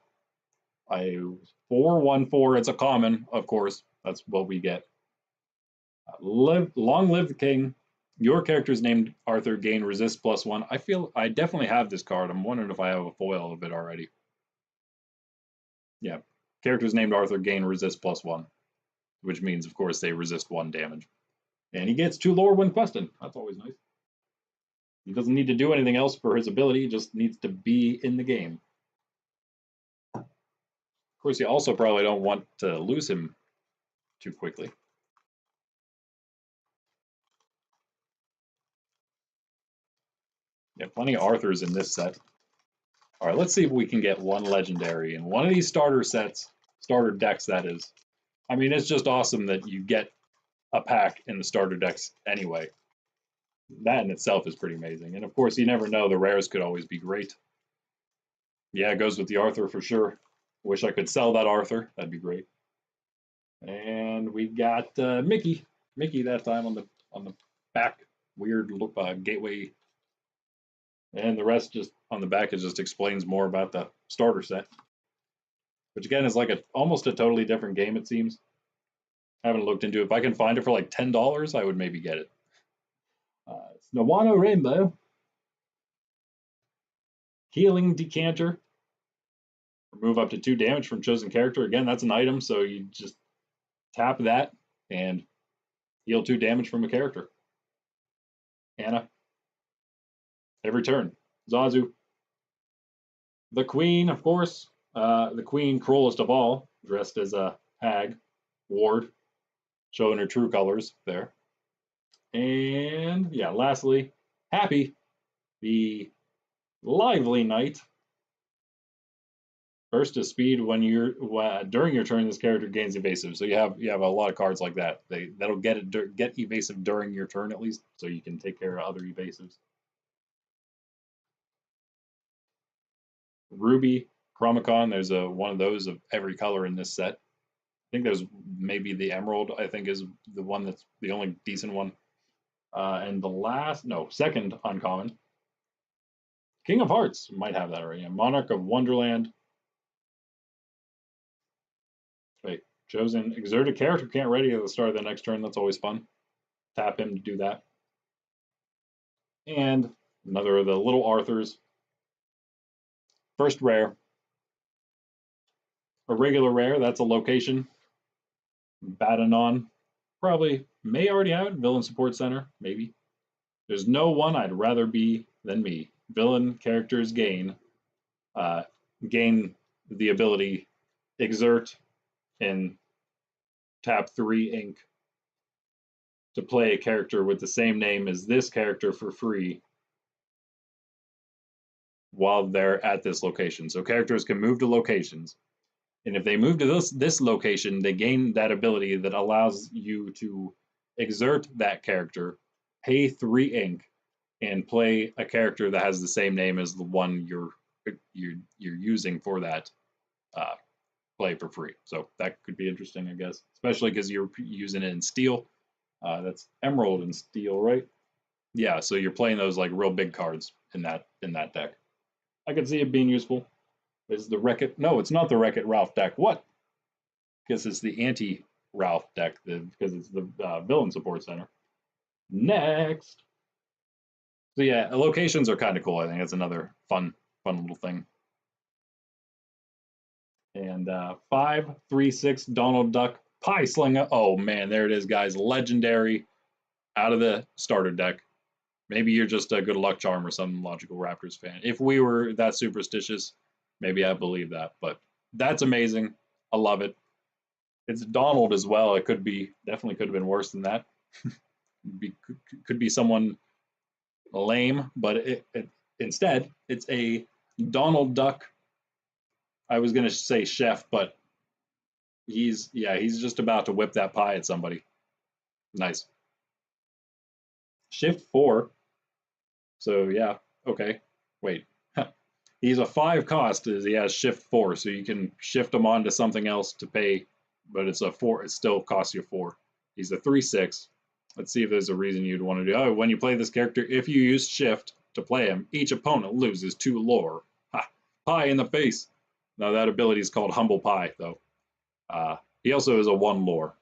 4/1/4. It's a common, of course. That's what we get. Long live the king. Your character's named Arthur. Gain resist +1. I feel I definitely have this card. I'm wondering if I have a foil of it already. Yeah, character's named Arthur. Gain resist +1, which means, of course, they resist 1 damage. And he gets 2 lore when questing. That's always nice. He doesn't need to do anything else for his ability. He just needs to be in the game. Of course, you also probably don't want to lose him too quickly. Yeah, plenty of Arthurs in this set. All right, let's see if we can get 1 legendary in one of these starter sets, starter decks, that is. I mean, it's just awesome that you get a pack in the starter decks anyway. That in itself is pretty amazing. And of course, you never know. The rares could always be great. Yeah, it goes with the Arthur for sure. Wish I could sell that Arthur. That'd be great. And we got Mickey. Mickey that time on the back. Weird gateway. And the rest just on the back, it just explains more about the starter set. Which again is like almost a totally different game, it seems. I haven't looked into it. If I can find it for like $10, I would maybe get it. It's Nawano Rainbow. Healing Decanter. Remove up to 2 damage from chosen character. Again, that's an item, so you just tap that and heal 2 damage from a character. Anna. Every turn. Zazu. The Queen, of course. The Queen, cruelest of all, dressed as a hag. Ward. Showing her true colors there. And yeah, lastly, Happy, the lively knight. Burst of speed when you're during your turn. This character gains evasive, so you have a lot of cards like that. That'll get evasive during your turn at least, so you can take care of other evasives. Ruby, Chromicon. There's one of those of every color in this set. I think there's maybe the Emerald. I think is the one that's the only decent one. And the second uncommon. King of Hearts might have that already. Monarch of Wonderland. Wait, chosen. Exert a character can't ready at the start of the next turn. That's always fun. Tap him to do that. And another of the little Arthurs. First rare. A regular rare, that's a location. Badanon. Probably may already have it. Villain Support Center, maybe. There's no one I'd rather be than me. Villain characters gain the ability exert and tap 3 ink to play a character with the same name as this character for free while they're at this location. So characters can move to locations, and if they move to this location, they gain that ability that allows you to exert that character, pay 3 ink, and play a character that has the same name as the one you're using for that play for free. So that could be interesting, I guess, especially because you're using it in steel. That's Emerald and steel, right? Yeah, so you're playing those like real big cards in that deck. I could see it being useful. Is the Wreck-It? No, it's not the Wreck-It Ralph deck. What? Because it's the anti-Ralph deck, because it's the Villain Support Center. Next. So yeah, locations are kind of cool. I think that's another fun little thing. And 5/3/6 Donald Duck Pie Slinger. Oh man, there it is, guys. Legendary out of the starter deck. Maybe you're just a good luck charm or some Logical Raptors fan. If we were that superstitious, maybe I believe that. But that's amazing. I love it. It's Donald as well. It definitely could have been worse than that. Could be someone lame, but instead it's a Donald Duck. I was gonna say chef, but he's just about to whip that pie at somebody. Nice. Shift 4. So yeah, okay. Wait. He's a 5 cost as he has shift 4, so you can shift him onto something else to pay, but it's a 4, it still costs you 4. He's a 3/6. Let's see if there's a reason you'd want to do. Oh, when you play this character, if you use shift to play him, each opponent loses 2 lore. Ha! Pie in the face. Now that ability is called Humble Pie, though. He also is a 1 lore.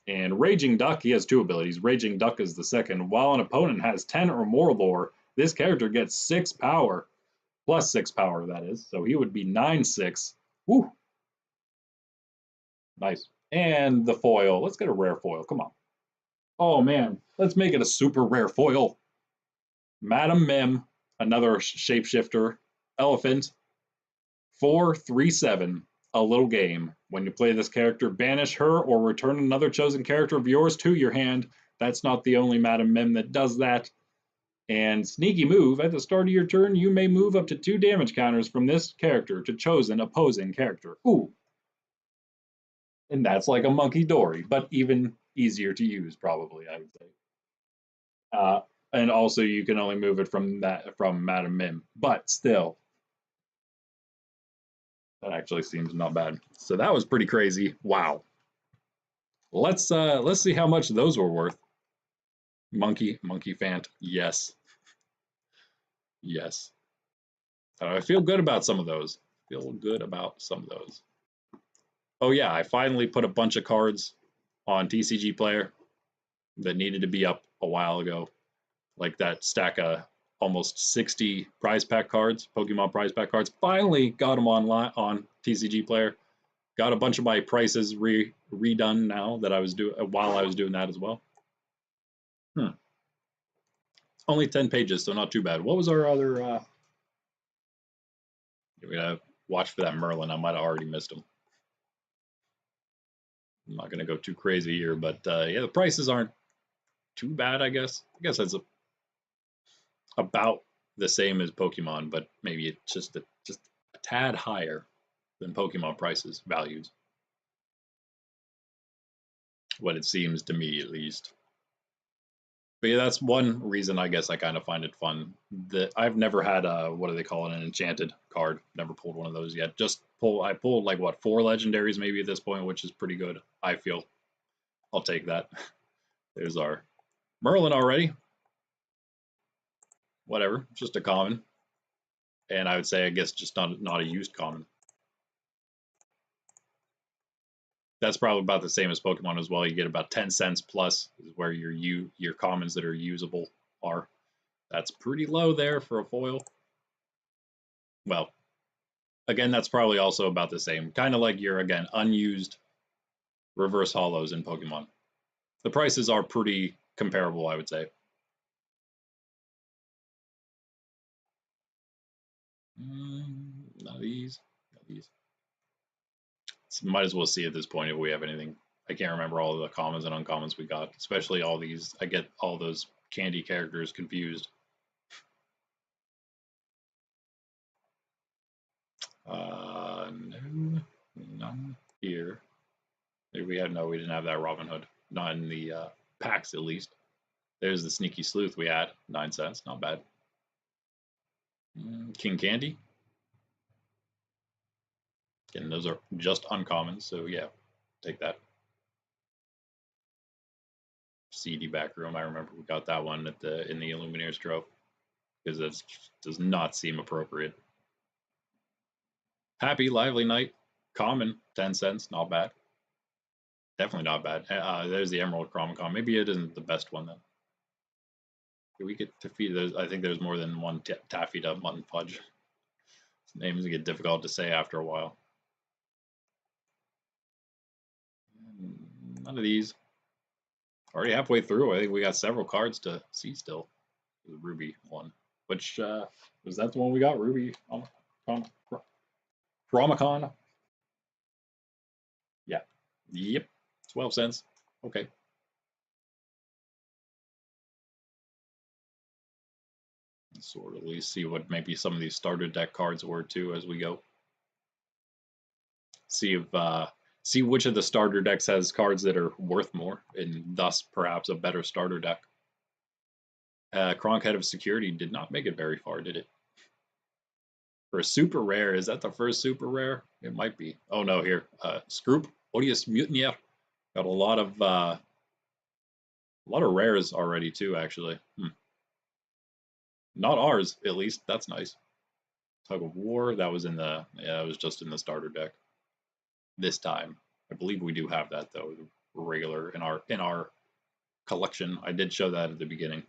And Raging Duck, he has 2 abilities. Raging Duck is the second. While an opponent has 10 or more lore, this character gets 6 power. Plus 6 power, that is. So he would be 9/6. Woo! Nice. And the foil. Let's get a rare foil. Come on. Oh, man. Let's make it a super rare foil. Madam Mim, another shapeshifter. Elephant. 4/3/7. A little game. When you play this character, banish her or return another chosen character of yours to your hand. That's not the only Madam Mim that does that. And sneaky move, at the start of your turn, you may move up to 2 damage counters from this character to chosen opposing character. Ooh. And that's like a Monkey Dory, but even easier to use, probably, I would say. And also you can only move it from Madam Mim, but still, that actually seems not bad. So that was pretty crazy. Wow. Let's see how much those were worth. Monkey Fant. Yes. Yes. I feel good about some of those. Feel good about some of those. Oh yeah, I finally put a bunch of cards on TCG Player that needed to be up a while ago. Like that stack of almost 60 prize pack cards, Pokemon prize pack cards. Finally got them on TCG Player. Got a bunch of my prices redone now that I was doing while I was doing that as well. Only 10 pages, so not too bad. What was our other? We gotta watch for that Merlin. I might have already missed him. I'm not gonna go too crazy here, but yeah, the prices aren't too bad. I guess that's about the same as Pokemon, but maybe it's just a tad higher than Pokemon prices values. What it seems to me, at least. But yeah, that's one reason I guess I kind of find it fun. That I've never had a what do they call it, an enchanted card. Never pulled one of those yet. I pulled like what 4 legendaries maybe at this point, which is pretty good. I feel. I'll take that. There's our Merlin already. Whatever, just a common. And I would say I guess just not a used common. That's probably about the same as Pokemon as well. You get about 10 cents plus is where your commons that are usable are. That's pretty low there for a foil. Well, again, that's probably also about the same. Kind of like your, again, unused reverse hollows in Pokemon. The prices are pretty comparable, I would say. None of these. None of these. So might as well see at this point if we have anything. I can't remember all the commons and uncommons we got, especially all these. I get all those candy characters confused. No, none here. Maybe we had we didn't have that Robin Hood. Not in the packs, at least. There's the Sneaky Sleuth we had, 9 cents, not bad. King Candy. Again, those are just uncommons, so yeah, take that. CD back room. I remember we got that one in the Illumineers Trove because that does not seem appropriate. Happy Lively Night, common, 10 cents, not bad. Definitely not bad. There's the Emerald Chromicon. Maybe it isn't the best one then. We get Taffy. I think there's more than one Taffy Mutton Fudge. Names get difficult to say after a while. None of these. Already halfway through. I think we got several cards to see still. The Ruby one. Which was that the one we got? Ruby Chromicon? Yeah. Yep. 12 cents. Okay. Sort of at least see what maybe some of these starter deck cards were too as we go. See if see which of the starter decks has cards that are worth more and thus perhaps a better starter deck. Kronk Head of Security did not make it very far, did it? For a super rare, is that the first super rare? It might be. Oh no, here. Scroop, Odious Mutineer. Got a lot of rares already too, actually. Not ours, at least. That's nice. Tug of War, that was in the it was just in the starter deck. This time. I believe we do have that though, regular in our collection. I did show that at the beginning.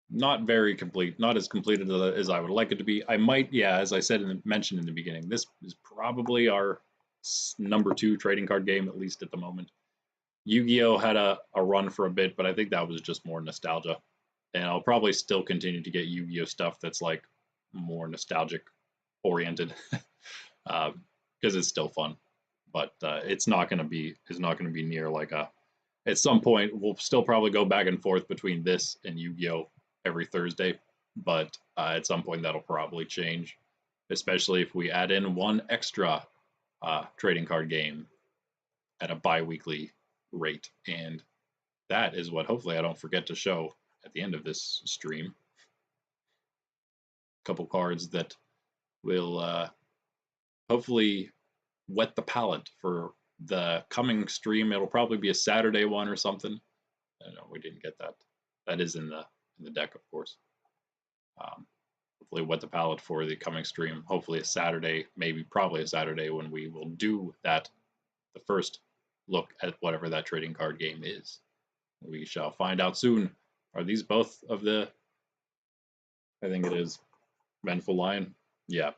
Not very complete, not as completed as I would like it to be. I might, yeah, as I said mentioned in the beginning, this is probably our number 2 trading card game, at least at the moment. Yu-Gi-Oh had a run for a bit, but I think that was just more nostalgia. And I'll probably still continue to get Yu-Gi-Oh stuff that's like more nostalgic oriented because it's still fun. But it's not going to be near like a. At some point, we'll still probably go back and forth between this and Yu-Gi-Oh every Thursday, but at some point that'll probably change, especially if we add in one extra trading card game at a bi-weekly rate. And that is what hopefully I don't forget to show at the end of this stream. A couple cards that will hopefully wet the palate for the coming stream. It'll probably be a Saturday one or something. No, we didn't get that. That is in the deck, of course. Hopefully wet the palate for the coming stream. Hopefully a Saturday, maybe probably a Saturday when we will do that, the first look at whatever that trading card game is. We shall find out soon. Are these both of the? I think it is Menful Lion. Yeah.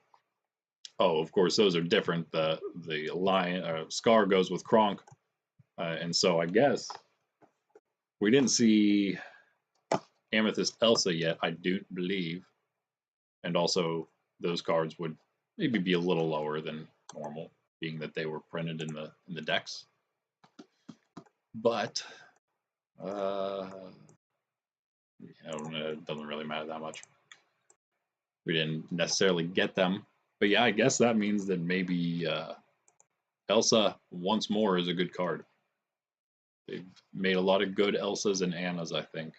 Oh, of course, those are different. The lion Scar goes with Kronk, and so I guess we didn't see Amethyst Elsa yet. I do believe, and also those cards would maybe be a little lower than normal, being that they were printed in the decks. But it doesn't really matter that much. We didn't necessarily get them, but yeah, I guess that means that maybe Elsa once more is a good card. They've made a lot of good Elsas and Annas, I think.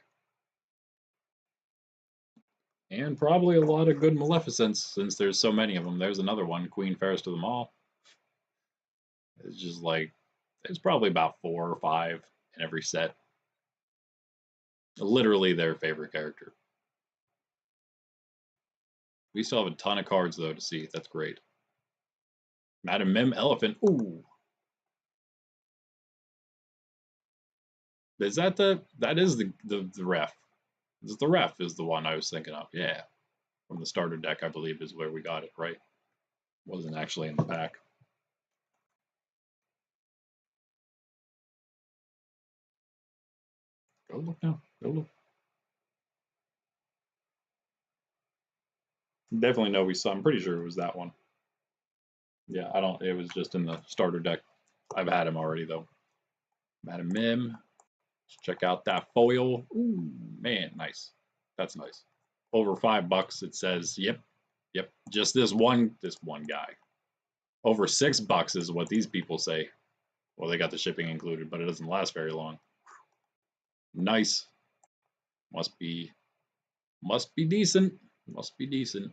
And probably a lot of good Maleficents, since there's so many of them. There's another one, Queen Fairest of them all. It's just like, there's probably about 4 or 5 in every set. Literally their favorite character. We still have a ton of cards, though, to see. That's great. Madam Mim Elephant. Ooh. Is that that is the ref. The ref is the one I was thinking of. Yeah. From the starter deck, I believe, is where we got it, right? Wasn't actually in the pack. Go look now. Go look. Definitely know we saw. I'm pretty sure it was that one. Yeah, I don't. It was just in the starter deck. I've had him already though. Madam Mim. Let's check out that foil. Ooh, man, nice. That's nice. Over $5. It says, yep. Just this one guy. Over $6 is what these people say. Well, they got the shipping included, but it doesn't last very long. Nice. Must be decent. Must be decent.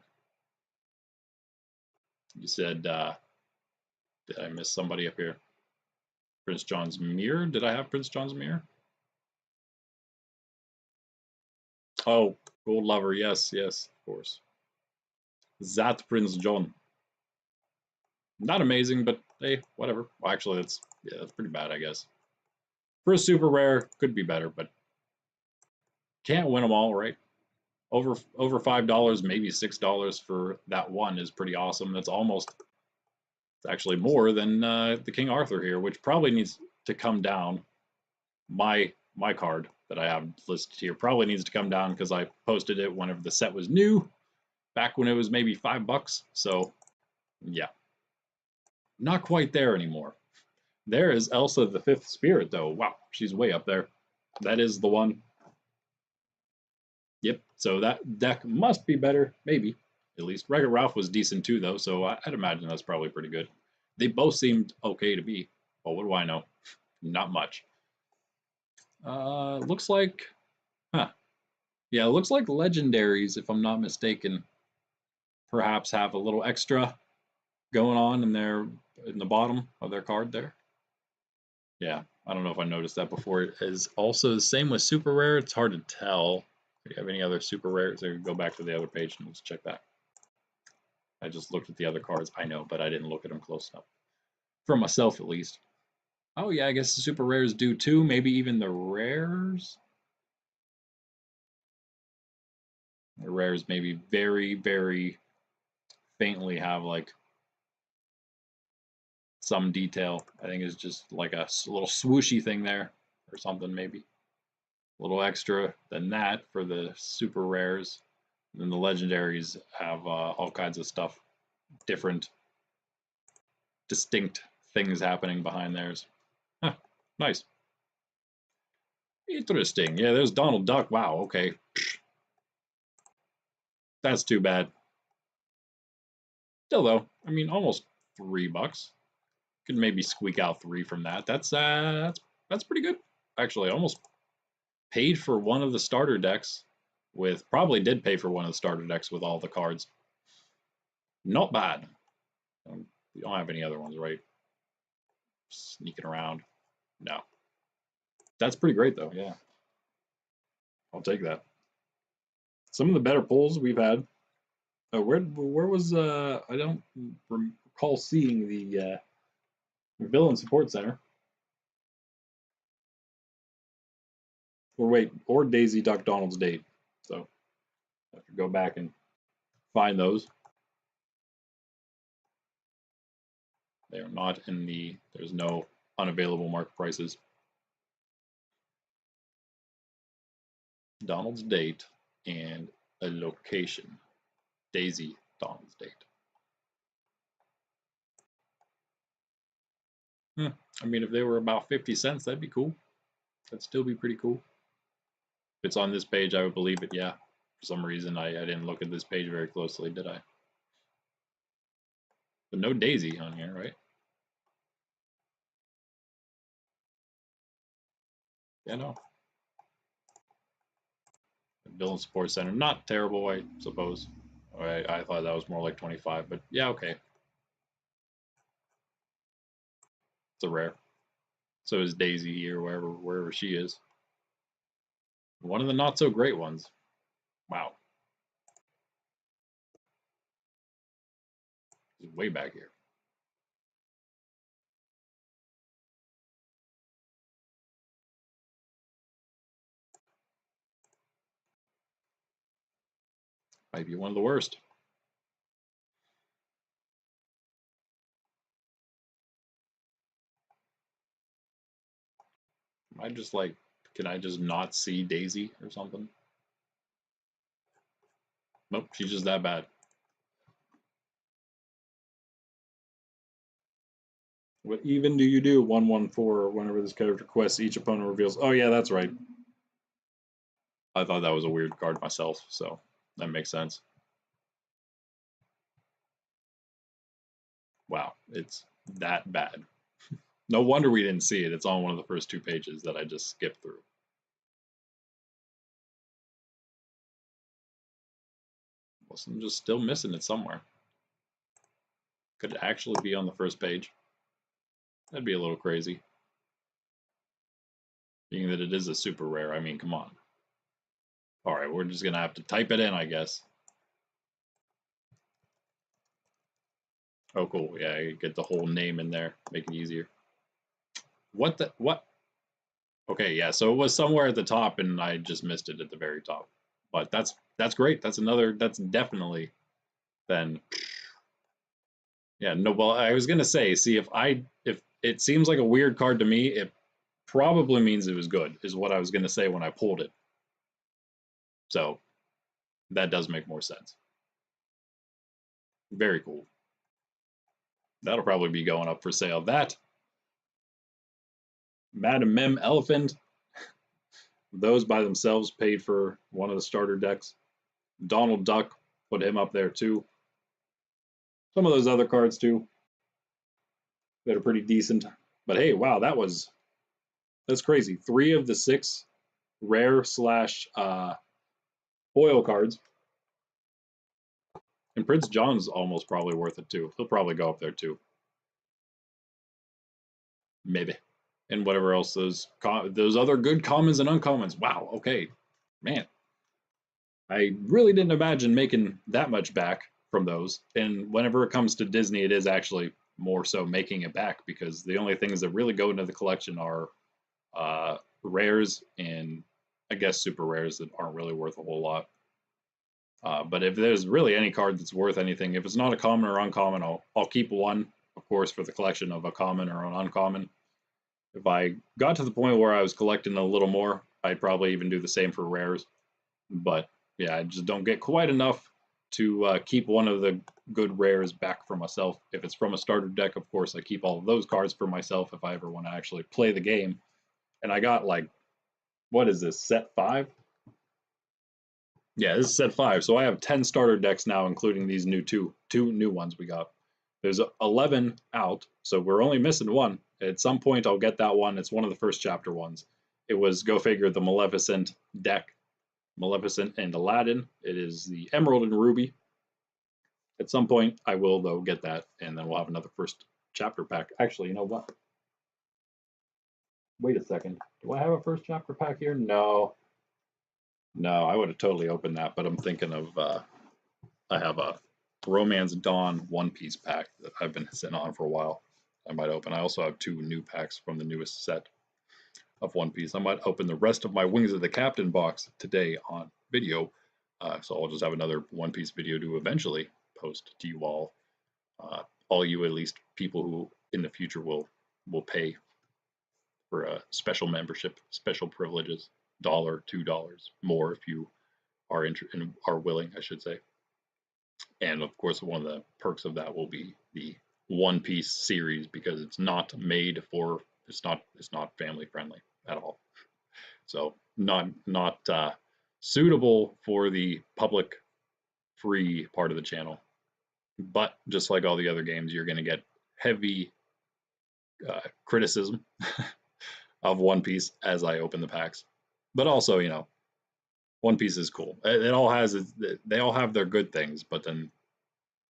You said, did I miss somebody up here? Prince John's Mirror? Did I have Prince John's Mirror? Oh, Gold Lover. Yes, of course. That Prince John. Not amazing, but hey, whatever. Well, actually, that's pretty bad, I guess. For a super rare, could be better, but can't win them all, right? Over $5, maybe $6 for that one is pretty awesome. That's almost, it's actually more than the King Arthur here, which probably needs to come down. My card that I have listed here probably needs to come down because I posted it whenever the set was new, back when it was maybe $5. So yeah, not quite there anymore. There is Elsa the Fifth Spirit, though. Wow, she's way up there. That is the one. Yep, so that deck must be better, maybe, at least. Wreck-It Ralph was decent too, though, so I'd imagine that's probably pretty good. They both seemed okay to be. Well, what do I know? Not much. Looks like, huh. Yeah, it looks like legendaries, if I'm not mistaken, perhaps have a little extra going on in the bottom of their card there. Yeah, I don't know if I noticed that before. It is also the same with super rare. It's hard to tell. Do you have any other super rares? So go back to the other page and let's check that. I just looked at the other cards. I know, but I didn't look at them close enough. For myself, at least. Oh, yeah, I guess the super rares do too. Maybe even the rares? The rares maybe very, very faintly have like some detail. I think it's just like a little swooshy thing there or something maybe. A little extra than that for the super rares. And then the legendaries have all kinds of stuff, different, distinct things happening behind theirs. Huh, nice. Interesting. Yeah, there's Donald Duck. Wow, okay. That's too bad. Still though, I mean, almost $3. Could maybe squeak out 3 from that. That's pretty good. Actually, almost paid for one of the starter decks with, probably did pay for one of the starter decks with all the cards. Not bad. We don't have any other ones, right? Sneaking around. No. That's pretty great, though, yeah. I'll take that. Some of the better pulls we've had. Where was, I don't recall seeing the Villain Support Center. Or wait, or Daisy Duck Donald's Date. So I have to go back and find those. They are not in the, there's no unavailable market prices. Donald's Date and a location. Daisy Donald's Date. I mean, if they were about 50 cents, that'd be cool. That'd still be pretty cool. If it's on this page, I would believe it, yeah. For some reason, I didn't look at this page very closely, did I? But no Daisy on here, right? Yeah, no. Villain Support Center, not terrible, I suppose. I thought that was more like 25, but yeah, okay. It's a rare. So is Daisy here, wherever she is. One of the not so great ones. Wow. It's way back here. Might be one of the worst. Am I just like, can I just not see Daisy or something? Nope, she's just that bad. What even do you do 1/1/4 whenever this character quests each opponent reveals? Oh yeah, that's right. I thought that was a weird card myself, so that makes sense. Wow, it's that bad. No wonder we didn't see it. It's on one of the first 2 pages that I just skipped through. Well, I'm just still missing it somewhere. Could it actually be on the first page? That'd be a little crazy. Being that it is a super rare, I mean, come on. Alright, we're just gonna have to type it in, I guess. Oh, cool. Yeah, you get the whole name in there. Make it easier. What the? What? Okay, yeah, so it was somewhere at the top, and I just missed it at the very top. But that's great. That's definitely then. Yeah, no, well, I was gonna say, see, if it seems like a weird card to me, it probably means it was good, is what I was gonna say when I pulled it. So that does make more sense. Very cool. That'll probably be going up for sale. That Madam Mem Elephant, those by themselves paid for one of the starter decks. Donald Duck, put him up there too. Some of those other cards too that are pretty decent. But hey, wow, that's crazy. 3 of the 6 rare slash foil cards. And Prince John's almost probably worth it too. He'll probably go up there too. Maybe. And whatever else those other good commons and uncommons. Wow, okay. Man. I really didn't imagine making that much back from those. And whenever it comes to Disney, it is actually more so making it back, because the only things that really go into the collection are rares and I guess super rares that aren't really worth a whole lot. But if there's really any card that's worth anything, if it's not a common or uncommon, I'll keep one, of course, for the collection of a common or an uncommon. If I got to the point where I was collecting a little more, I'd probably even do the same for rares. But yeah, I just don't get quite enough to keep one of the good rares back for myself. If it's from a starter deck, of course, I keep all of those cards for myself if I ever want to actually play the game. And I got like, what is this, set 5? Yeah, this is set 5. So I have 10 starter decks now, including these two new ones we got. There's 11 out, so we're only missing one. At some point, I'll get that one. It's one of the first chapter ones. it was, go figure, the Maleficent deck. Maleficent and Aladdin. It is the Emerald and Ruby. At some point, I will, though, get that, and then we'll have another first chapter pack. Actually, you know what? Wait a second. Do I have a first chapter pack here? No. No, I would have totally opened that, but I'm thinking of, I have a Romance Dawn One Piece pack that I've been sitting on for a while. I might open. I also have 2 new packs from the newest set of One Piece. I might open the rest of my Wings of the Captain box today on video. So I'll just have another One Piece video to eventually post to you all you at least people who in the future will pay for a special membership, special privileges, $1, $2 more if you are willing, I should say. And of course, one of the perks of that will be the One Piece series, because it's not family friendly at all. So not suitable for the public free part of the channel. But just like all the other games, you're going to get heavy criticism of One Piece as I open the packs. But also, you know, One Piece is cool. They all have their good things, but then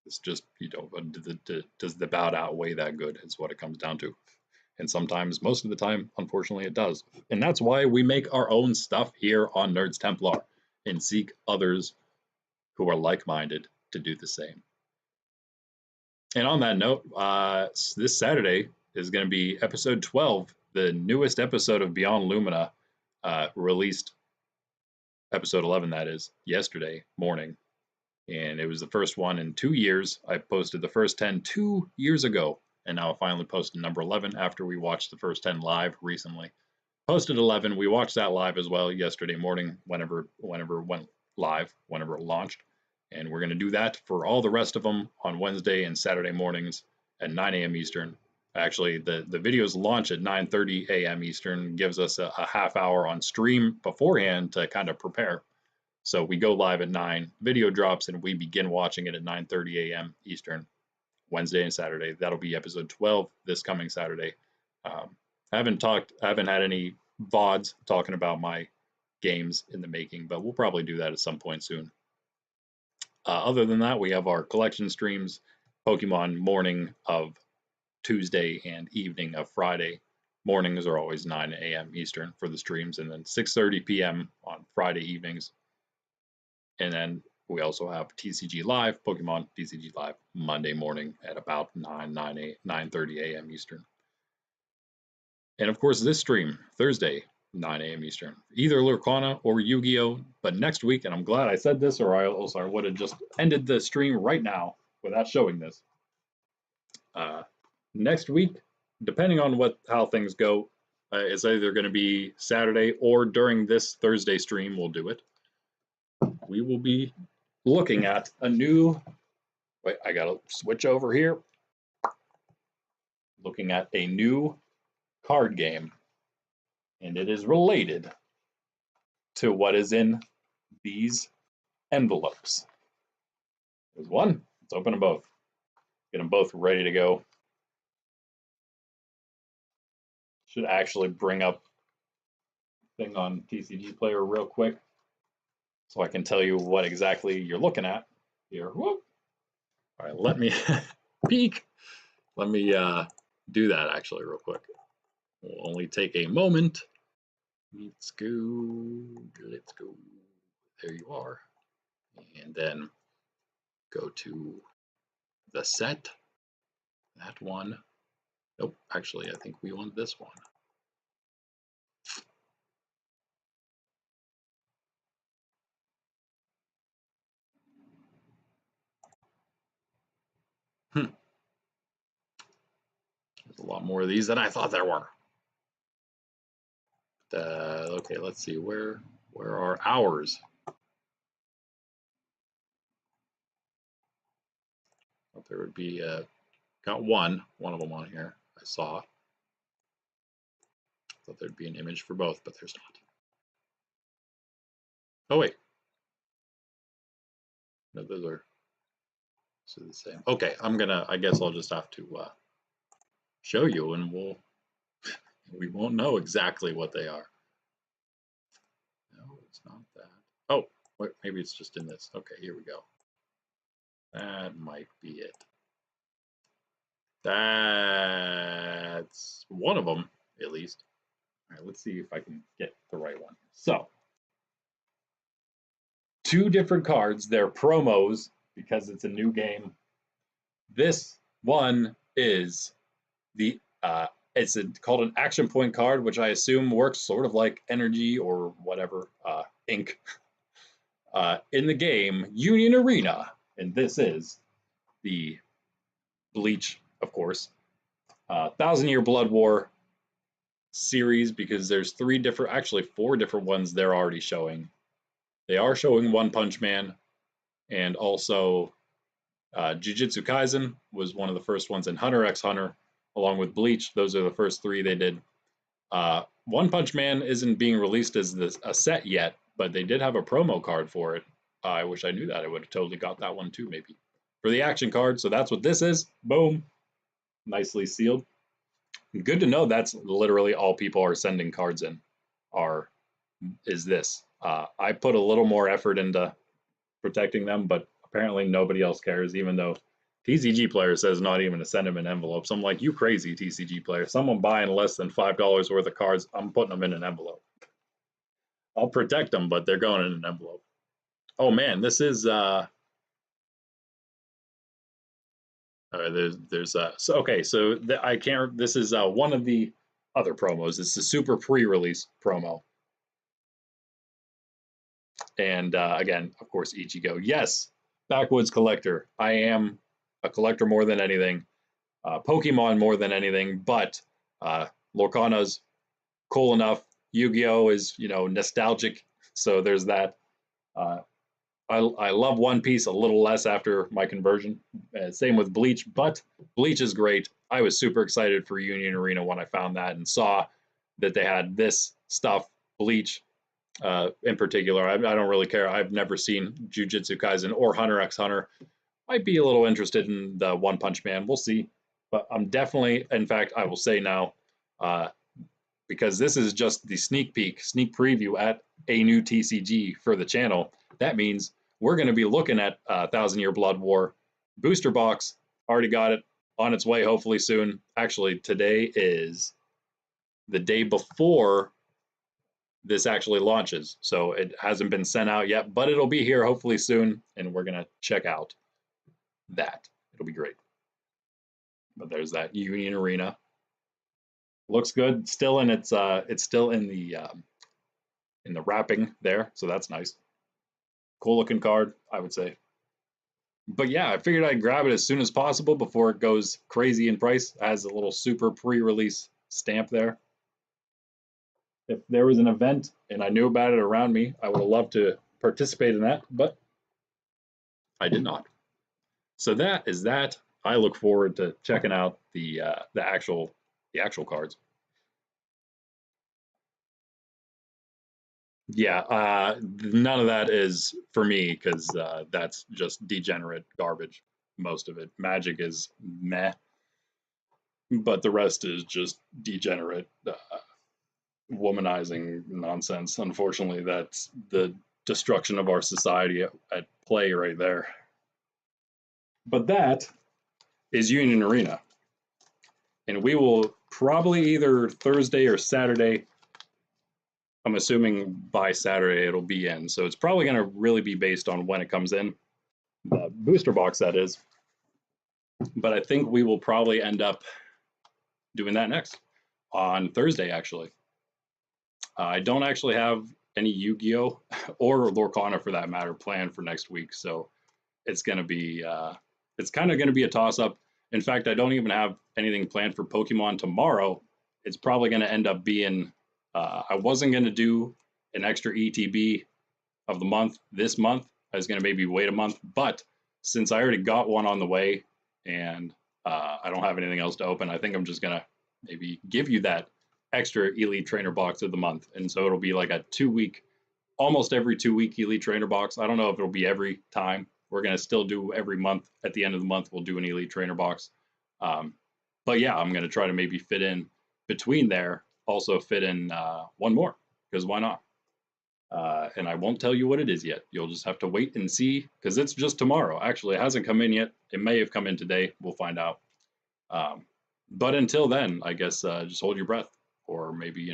it's just, you know, does the bad outweigh that good is what it comes down to. And sometimes, most of the time, unfortunately, it does. And that's why we make our own stuff here on Nerds Templar and seek others who are like-minded to do the same. And on that note, this Saturday is going to be episode 12, the newest episode of Beyond Lumina, released episode 11, that is, yesterday morning. And it was the first one in 2 years. I posted the first 10 2 years ago, and now I finally posted number 11 after we watched the first 10 live recently. Posted 11. We watched that live as well yesterday morning, whenever it went live, whenever it launched. And we're going to do that for all the rest of them on Wednesday and Saturday mornings at 9 a.m. Eastern. Actually, the videos launch at 9:30 a.m. Eastern, gives us a half hour on stream beforehand to kind of prepare. So we go live at 9, video drops, and we begin watching it at 9:30 a.m. Eastern, Wednesday and Saturday. That'll be episode 12 this coming Saturday. I haven't had any VODs talking about my games in the making, but we'll probably do that at some point soon. Other than that, we have our collection streams, Pokemon morning of Tuesday and evening of Friday. Mornings are always 9 a.m. Eastern for the streams, and then 6:30 p.m. on Friday evenings. And then we also have TCG Live, Pokemon TCG Live, Monday morning at about 9:30 a.m. Eastern. And of course, this stream, Thursday, 9 a.m. Eastern, either Lorcana or Yu-Gi-Oh! But next week, and I'm glad I said this, or I would have just ended the stream right now without showing this. Next week, depending on how things go, it's either going to be Saturday or during this Thursday stream, we'll do it. We will be looking at a new, wait, I gotta switch over here. Looking at a new card game, and it is related to what is in these envelopes. There's one, let's open them both. Get them both ready to go. Should actually bring up thing on TCG Player real quick, so I can tell you what exactly you're looking at here. Whoop. All right, let me peek. Let me do that actually real quick. Will only take a moment. Let's go. Let's go. There you are. And then go to the set. That one. Nope. Actually, I think we want this one. There's a lot more of these than I thought there were. Okay, let's see. Where are ours? There would be got one of them on here. I saw. Thought there'd be an image for both, but there's not. Oh wait, no, those are the same. Okay, I guess I'll just have to show you, and we won't know exactly what they are. Oh, wait, maybe it's just in this. Okay, here we go. That might be it. That's one of them, at least. All right, let's see if I can get the right one. So, two different cards. They're promos because it's a new game. This one is the called an action point card, which I assume works sort of like energy or whatever ink in the game Union Arena, and this is the Bleach, of course, Thousand Year Blood War series because there's actually four different ones they're already showing. They are showing One Punch Man, and also Jujutsu Kaisen was one of the first ones, and Hunter x Hunter, along with Bleach. Those are the first three they did. One Punch Man isn't being released as a set yet, but they did have a promo card for it. I wish I knew that. I would have totally got that one too, maybe. For the action card, so that's what this is. Boom. Nicely sealed. Good to know that's literally all people are sending cards in is this. I put a little more effort into protecting them, but apparently nobody else cares, even though TCG player says not even to send them in envelopes. I'm like, you crazy TCG player. Someone buying less than $5 worth of cards, I'm putting them in an envelope. I'll protect them, but they're going in an envelope. Oh man, this is I can't. This is one of the other promos. It's the super pre-release promo. And again, of course, Ichigo. Yes, backwoods collector. I am a collector more than anything. Pokemon more than anything, but Lorcana's cool enough. Yu-Gi-Oh is nostalgic, so there's that. I love One Piece a little less after my conversion. Same with Bleach, but Bleach is great. I was super excited for Union Arena when I found that and saw that they had this stuff, Bleach in particular. I don't really care. I've never seen Jujutsu Kaisen or Hunter x Hunter. Might be a little interested in the One Punch Man. We'll see. But I'm definitely, in fact, I will say now, because this is just the sneak preview at a new TCG for the channel. That means we're going to be looking at Thousand Year Blood War booster box. Already got it on its way, hopefully soon. Actually, today is the day before this actually launches, so it hasn't been sent out yet, but it'll be here hopefully soon, and we're going to check out that. It'll be great. But there's that Union Arena. Looks good. Still in it's still in the wrapping there, so that's nice. Cool looking card, I would say. But yeah, I figured I'd grab it as soon as possible before it goes crazy in price. It has a little super pre-release stamp there. If there was an event and I knew about it around me, I would have loved to participate in that, but I did not. So that is that. I look forward to checking out the actual cards. Yeah, none of that is for me because that's just degenerate garbage. Most of it. Magic is meh, but the rest is just degenerate, womanizing nonsense. Unfortunately, that's the destruction of our society at play right there. But that is Union Arena. And we will probably either Thursday or Saturday, I'm assuming by Saturday it'll be in. So it's probably going to really be based on when it comes in. The booster box, that is. But I think we will probably end up doing that next on Thursday, actually. I don't actually have any Yu-Gi-Oh! Or Lorcana for that matter planned for next week. So it's going to be, it's kind of going to be a toss-up. In fact, I don't even have anything planned for Pokemon tomorrow. It's probably going to end up being, I wasn't going to do an extra ETB of the month this month. I was going to maybe wait a month, but since I already got one on the way and I don't have anything else to open, I think I'm just going to maybe give you that extra Elite Trainer box of the month. And so it'll be like a 2-week, almost every 2-week Elite Trainer box. I don't know if it'll be every time. We're going to still do every month. At the end of the month, we'll do an Elite Trainer box. But yeah, I'm going to try to maybe fit in between there, also fit in one more, because why not? And I won't tell you what it is yet. You'll just have to wait and see, because it's just tomorrow. Actually, it hasn't come in yet. It may have come in today. We'll find out. Um, but until then, I guess just hold your breath, or maybe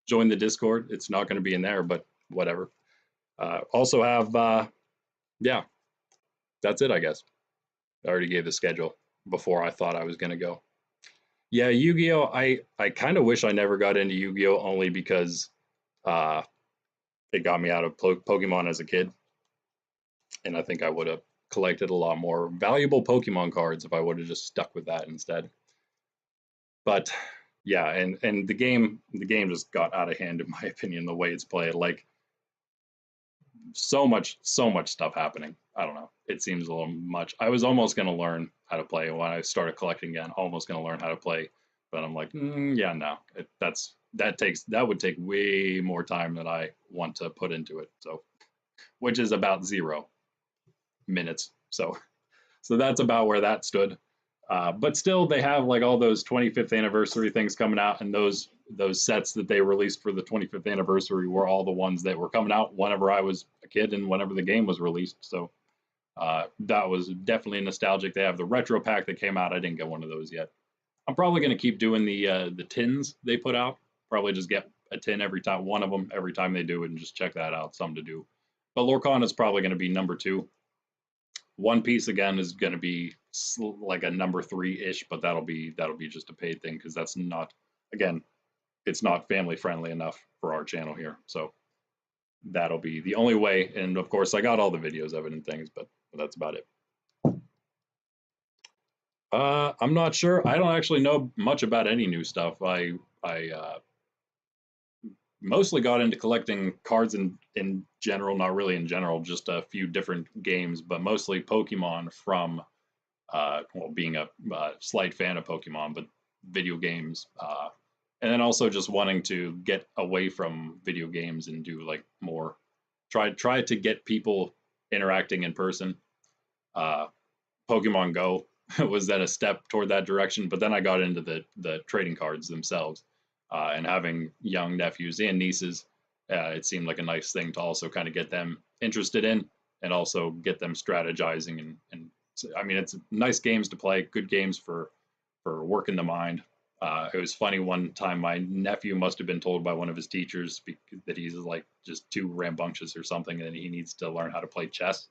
join the Discord. It's not going to be in there, but whatever. Also have yeah, that's it. I guess I already gave the schedule before I thought I was going to go. Yeah, Yu-Gi-Oh! I kind of wish I never got into Yu-Gi-Oh! Only because uh, it got me out of Pokemon as a kid, and I think I would have collected a lot more valuable Pokemon cards if I would have just stuck with that instead. But yeah, and the game just got out of hand in my opinion, the way it's played. Like so much stuff happening. I don't know. It seems a little much. I was almost going to learn how to play when I started collecting again. Almost going to learn how to play, but I'm like, yeah, no. That would take way more time than I want to put into it. So, which is about 0 minutes. So that's about where that stood. But still, they have like all those 25th anniversary things coming out, and those sets that they released for the 25th anniversary were all the ones that were coming out whenever I was a kid and whenever the game was released. So that was definitely nostalgic. They have the retro pack that came out. I didn't get one of those yet. I'm probably going to keep doing the tins they put out. Probably just get a tin every time, one of them every time they do it, and just check that out. Something to do. But Lorcana is probably going to be number 2. One Piece again is going to be like a number 3-ish, but that'll be just a paid thing, because that's not, again, it's not family friendly enough for our channel here. So that'll be the only way. And of course, I got all the videos of it and things, but that's about it. I'm not sure. I don't actually know much about any new stuff. I mostly got into collecting cards in general, not really in general, just a few different games, but mostly Pokemon from well, being a slight fan of Pokemon, but video games, and then also just wanting to get away from video games and do like more, try to get people interacting in person. Uh, Pokemon Go was then a step toward that direction, but then I got into the trading cards themselves, and having young nephews and nieces, it seemed like a nice thing to also kind of get them interested in, and also get them strategizing and I mean, it's nice games to play, good games for working the mind. It was funny one time, my nephew must have been told by one of his teachers that he's like just too rambunctious or something, and he needs to learn how to play chess,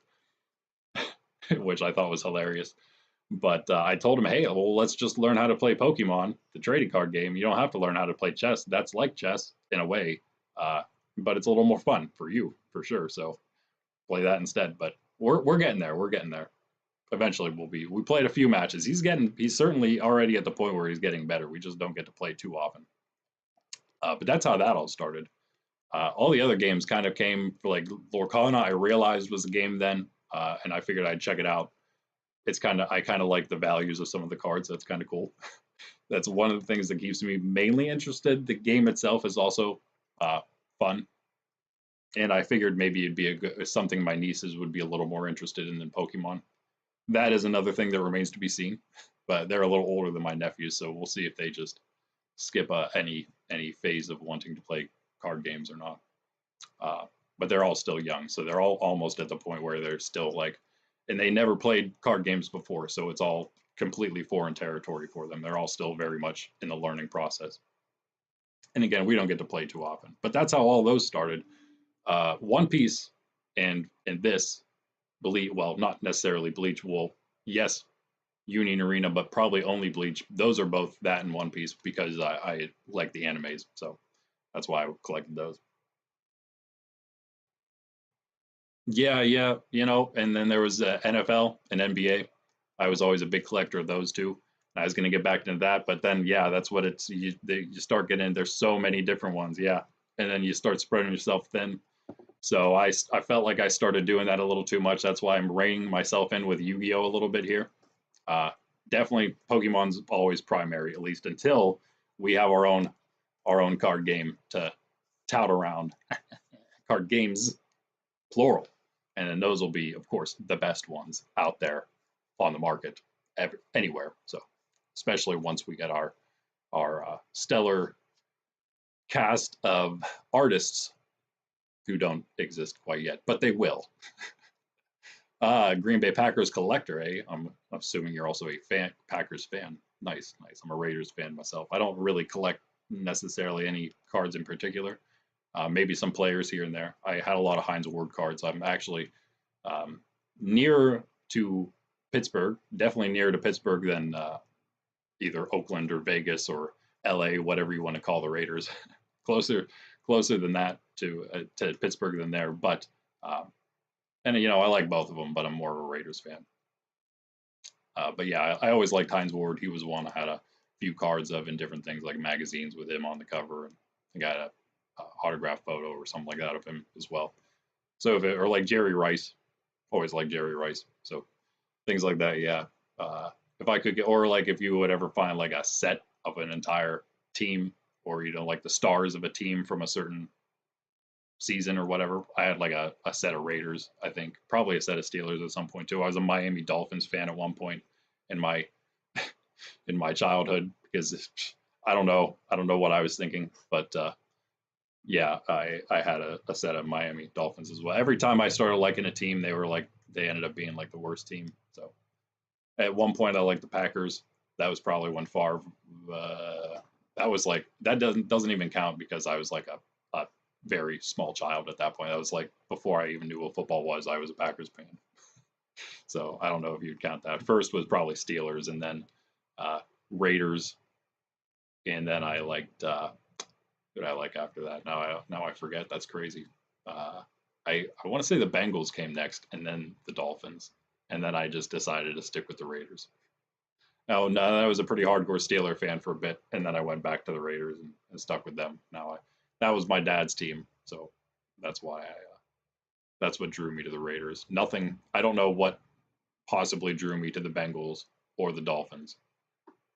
which I thought was hilarious. But I told him, hey, well, let's just learn how to play Pokemon, the trading card game. You don't have to learn how to play chess. That's like chess in a way, but it's a little more fun for you, for sure. So play that instead. But we're getting there. We're getting there. Eventually we'll be. We played a few matches. He's certainly already at the point where he's getting better. We just don't get to play too often. But that's how that all started. All the other games kind of came for, like Lorcana, I realized was a game then, and I figured I'd check it out. I kind of like the values of some of the cards. That's kind of cool. That's one of the things that keeps me mainly interested. The game itself is also fun, and I figured maybe it'd be something my nieces would be a little more interested in than Pokemon. That is another thing that remains to be seen, but they're a little older than my nephews, so we'll see if they just skip any phase of wanting to play card games or not. But they're all still young, so they're all almost at the point where they're still like, and they never played card games before, so it's all completely foreign territory for them. They're all still very much in the learning process. And again, we don't get to play too often, but that's how all those started. One Piece and this Bleach, well, not necessarily Bleach. Well, yes, Union Arena, but probably only Bleach. Those are both that and One Piece because I like the animes, so that's why I collected those. Yeah, yeah, and then there was NFL and NBA. I was always a big collector of those two. I was going to get back into that, but then yeah, that's what you start getting. There's so many different ones, yeah, and then you start spreading yourself thin. So I felt like I started doing that a little too much. That's why I'm reining myself in with Yu-Gi-Oh a little bit here. Uh, Definitely Pokemon's always primary, at least until we have our own card game to tout around. Card games, plural, and then those will be, of course, the best ones out there on the market anywhere. So, especially once we get our stellar cast of artists who don't exist quite yet, but they will. Green Bay Packers collector, eh? I'm assuming you're also a Packers fan. Nice, nice. I'm a Raiders fan myself. I don't really collect necessarily any cards in particular. Maybe some players here and there. I had a lot of Heinz Ward cards. I'm actually near to Pittsburgh, definitely nearer to Pittsburgh than either Oakland or Vegas or LA, whatever you want to call the Raiders. closer than that to Pittsburgh than there. But and I like both of them, but I'm more of a Raiders fan. But yeah, I always liked Heinz Ward. He was one I had a few cards of in different things like magazines with him on the cover, and I got a autograph photo or something like that of him as well. So or like Jerry Rice, always like Jerry Rice. So things like that, yeah. If I could get, or like if you would ever find like a set of an entire team, or like the stars of a team from a certain season or whatever. I had like a set of Raiders, I think, probably a set of Steelers at some point too. I was a Miami Dolphins fan at one point in my in my childhood because I don't know what I was thinking, but yeah, I had a set of Miami Dolphins as well. Every time I started liking a team, they ended up being like the worst team. So at one point I liked the Packers. That was probably when Favre. That was like that doesn't even count because I was like a very small child at that point. That was like before I even knew what football was. I was a Packers fan. So I don't know if you'd count that. First was probably Steelers, and then Raiders, and then I liked. Who did I like after that? Now I forget. That's crazy. I want to say the Bengals came next, and then the Dolphins, and then I just decided to stick with the Raiders. No, I was a pretty hardcore Steeler fan for a bit, and then I went back to the Raiders and stuck with them. That was my dad's team, so that's why that's what drew me to the Raiders. Nothing. I don't know what possibly drew me to the Bengals or the Dolphins.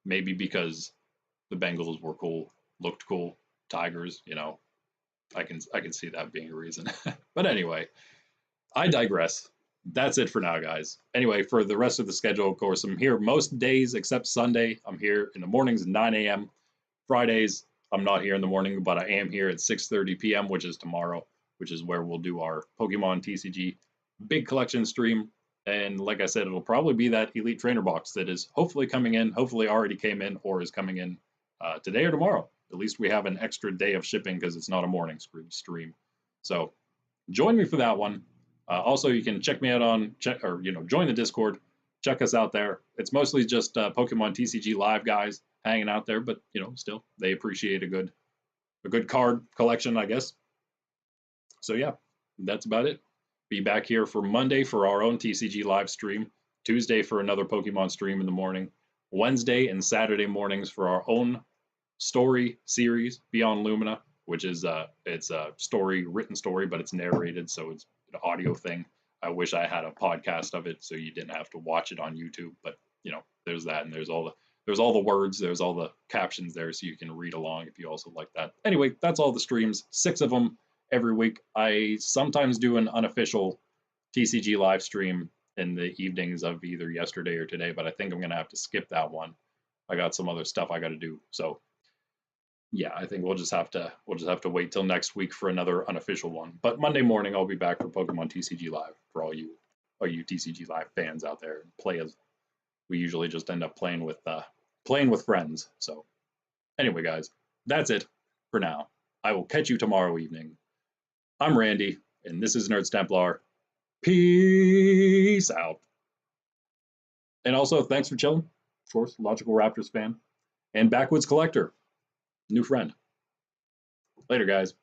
Maybe because the Bengals were cool, looked cool. Tigers, I can see that being a reason. But anyway, I digress. That's it for now, guys. Anyway, for the rest of the schedule, of course, I'm here most days except Sunday. I'm here in the mornings, 9 a.m. Fridays, I'm not here in the morning, but I am here at 6:30 p.m., which is tomorrow, which is where we'll do our Pokemon TCG big collection stream. And like I said, it'll probably be that Elite Trainer box that is hopefully coming in, hopefully already came in, or is coming in today or tomorrow. At least we have an extra day of shipping because it's not a morning stream. So join me for that one. Also, you can check me out on join the Discord. Check us out there. It's mostly just Pokemon TCG Live guys hanging out there, but still they appreciate a good card collection, I guess. So yeah, that's about it. Be back here for Monday for our own TCG live stream, Tuesday for another Pokemon stream in the morning, Wednesday and Saturday mornings for our own story series, Beyond Lumina, which is it's a written story, but it's narrated, so it's an audio thing. I wish I had a podcast of it so you didn't have to watch it on YouTube, but there's that, and there's all the words, there's all the captions there, so you can read along if you also like that. Anyway, that's all the streams, 6 of them every week. I sometimes do an unofficial TCG live stream in the evenings of either yesterday or today, but I think I'm gonna have to skip that one. I got some other stuff I got to do, so yeah, I think we'll just have to wait till next week for another unofficial one. But Monday morning I'll be back for Pokemon TCG Live for all you TCG Live fans out there. We usually just end up playing with friends. So anyway, guys, that's it for now. I will catch you tomorrow evening. I'm Randy, and this is Nerds Templar. Peace out. And also, thanks for chilling. Of course, Logical Raptors fan and Backwoods Collector. New friend. Later, guys.